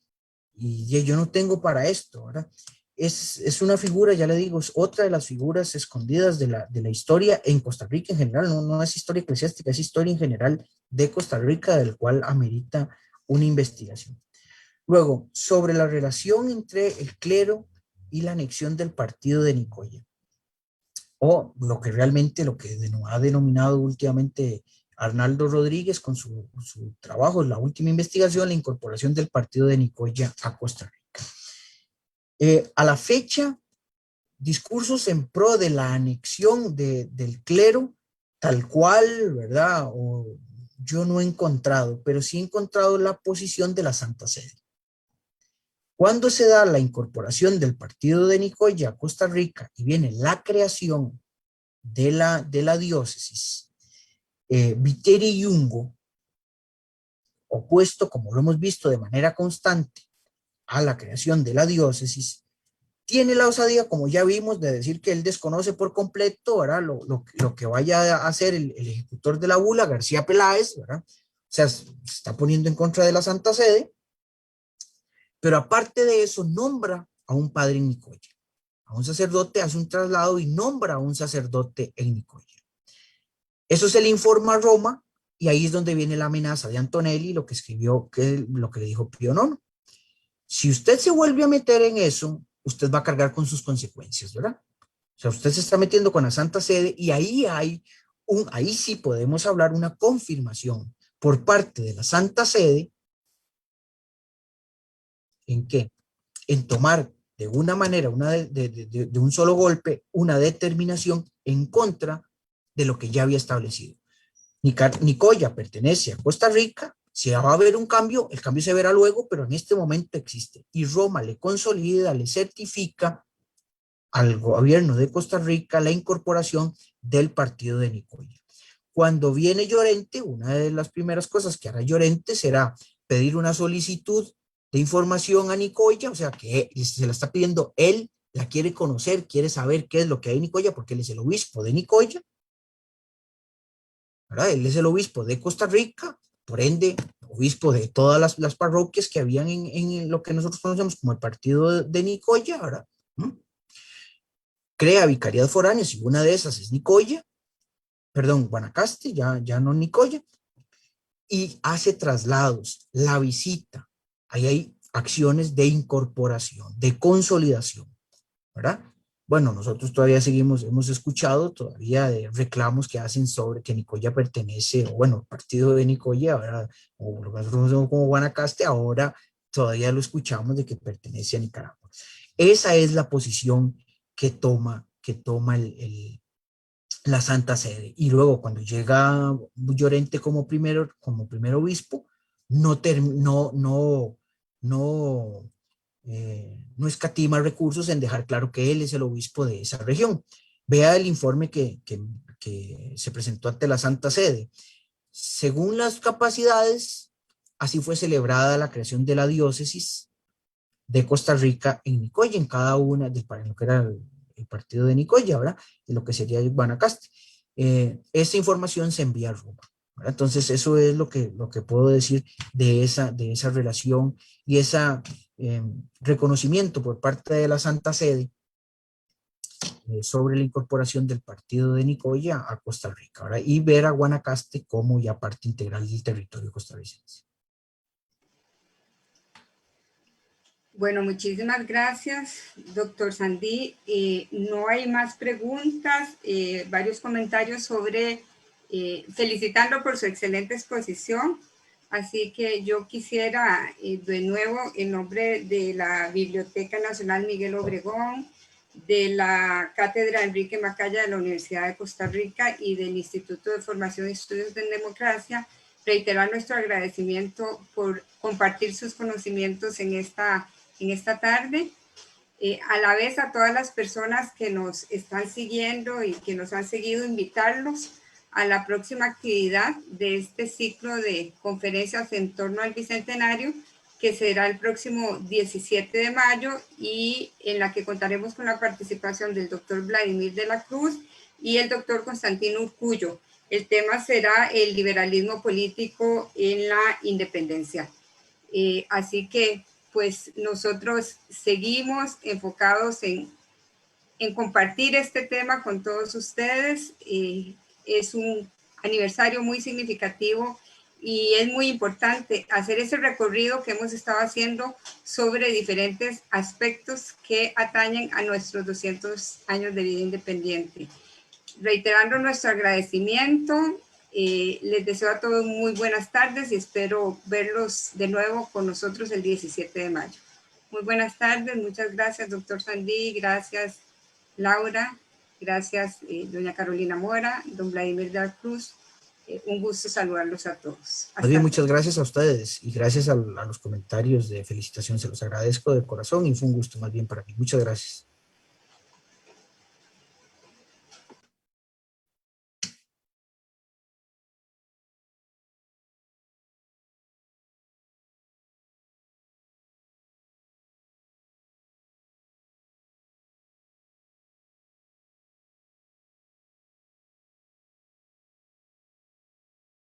y yo no tengo para esto, ¿verdad? Es una figura, ya le digo, es otra de las figuras escondidas de la historia en Costa Rica en general, no es historia eclesiástica, es historia en general de Costa Rica, del cual amerita una investigación. Luego, sobre la relación entre el clero y la anexión del partido de Nicoya, o lo que ha denominado últimamente Arnaldo Rodríguez con su trabajo, la última investigación, la incorporación del partido de Nicoya a Costa Rica. A la fecha, discursos en pro de la anexión del clero, tal cual, ¿verdad? Yo no he encontrado, pero sí he encontrado la posición de la Santa Sede. Cuando se da la incorporación del partido de Nicoya a Costa Rica y viene la creación de la diócesis, Viteri Yungo, opuesto, como lo hemos visto de manera constante, a la creación de la diócesis, tiene la osadía, como ya vimos, de decir que él desconoce por completo, ¿verdad? Lo que vaya a hacer el ejecutor de la bula, García Peláez, ¿verdad? O sea, se está poniendo en contra de la Santa Sede, pero aparte de eso, nombra a un padre en Nicoya, a un sacerdote, hace un traslado y nombra a un sacerdote en Nicoya. Eso se le informa a Roma, y ahí es donde viene la amenaza de Antonelli, lo que escribió, lo que le dijo Pío IX. Si usted se vuelve a meter en eso, usted va a cargar con sus consecuencias, ¿verdad? O sea, usted se está metiendo con la Santa Sede, y ahí sí podemos hablar una confirmación por parte de la Santa Sede. ¿En qué? En tomar de una manera, de un solo golpe, una determinación en contra de lo que ya había establecido. Nicoya pertenece a Costa Rica, si va a haber un cambio, el cambio se verá luego, pero en este momento existe. Y Roma le consolida, le certifica al gobierno de Costa Rica la incorporación del partido de Nicoya. Cuando viene Llorente, una de las primeras cosas que hará Llorente será pedir una solicitud de información a Nicoya, o sea que se la está pidiendo él la quiere conocer, quiere saber qué es lo que hay en Nicoya, porque él es el obispo de Nicoya, ¿verdad? Él es el obispo de Costa Rica, por ende, obispo de todas las parroquias que habían en lo que nosotros conocemos como el partido de Nicoya, ¿verdad? Crea vicariados foráneos y una de esas es Nicoya, perdón, Guanacaste, ya no Nicoya, y hace traslados, la visita. Ahí hay acciones de incorporación, de consolidación, ¿verdad? Bueno, nosotros todavía seguimos, hemos escuchado todavía de reclamos que hacen sobre que Nicoya pertenece, o bueno, el partido de Nicoya, ¿verdad? O lo que nosotros conocemos como Guanacaste, ahora todavía lo escuchamos de que pertenece a Nicaragua. Esa es la posición que toma la Santa Sede. Y luego cuando llega Llorente como primer obispo, no escatima recursos en dejar claro que él es el obispo de esa región. Vea el informe que se presentó ante la Santa Sede. Según las capacidades, así fue celebrada la creación de la diócesis de Costa Rica en Nicoya, en cada una del lo que era el partido de Nicoya, ¿verdad? De lo que sería Guanacaste. Esta información se envía a Roma, ¿verdad? Entonces, eso es lo que puedo decir de esa relación y ese reconocimiento por parte de la Santa Sede sobre la incorporación del partido de Nicoya a Costa Rica, ¿verdad? Y ver a Guanacaste como ya parte integral del territorio costarricense. Bueno, muchísimas gracias, doctor Sandí. No hay más preguntas, varios comentarios sobre, felicitarlo por su excelente exposición. Así que yo quisiera de nuevo, en nombre de la Biblioteca Nacional Miguel Obregón, de la Cátedra Enrique Macaya de la Universidad de Costa Rica y del Instituto de Formación y Estudios de Democracia, reiterar nuestro agradecimiento por compartir sus conocimientos en esta tarde. A la vez a todas las personas que nos están siguiendo y que nos han seguido, invitarlos a la próxima actividad de este ciclo de conferencias en torno al Bicentenario, que será el próximo 17 de mayo y en la que contaremos con la participación del doctor Vladimir de la Cruz y el doctor Constantino Urcullo. El tema será el liberalismo político en la independencia. Así que pues nosotros seguimos enfocados en compartir este tema con todos ustedes. Es un aniversario muy significativo y es muy importante hacer ese recorrido que hemos estado haciendo sobre diferentes aspectos que atañen a nuestros 200 años de vida independiente. Reiterando nuestro agradecimiento, les deseo a todos muy buenas tardes y espero verlos de nuevo con nosotros el 17 de mayo. Muy buenas tardes, muchas gracias, doctor Sandí, gracias, Laura, gracias, doña Carolina Mora, don Vladimir de la Cruz. Un gusto saludarlos a todos. Bien, muchas gracias a ustedes y gracias a los comentarios de felicitación, se los agradezco de corazón y fue un gusto más bien para mí. Muchas gracias.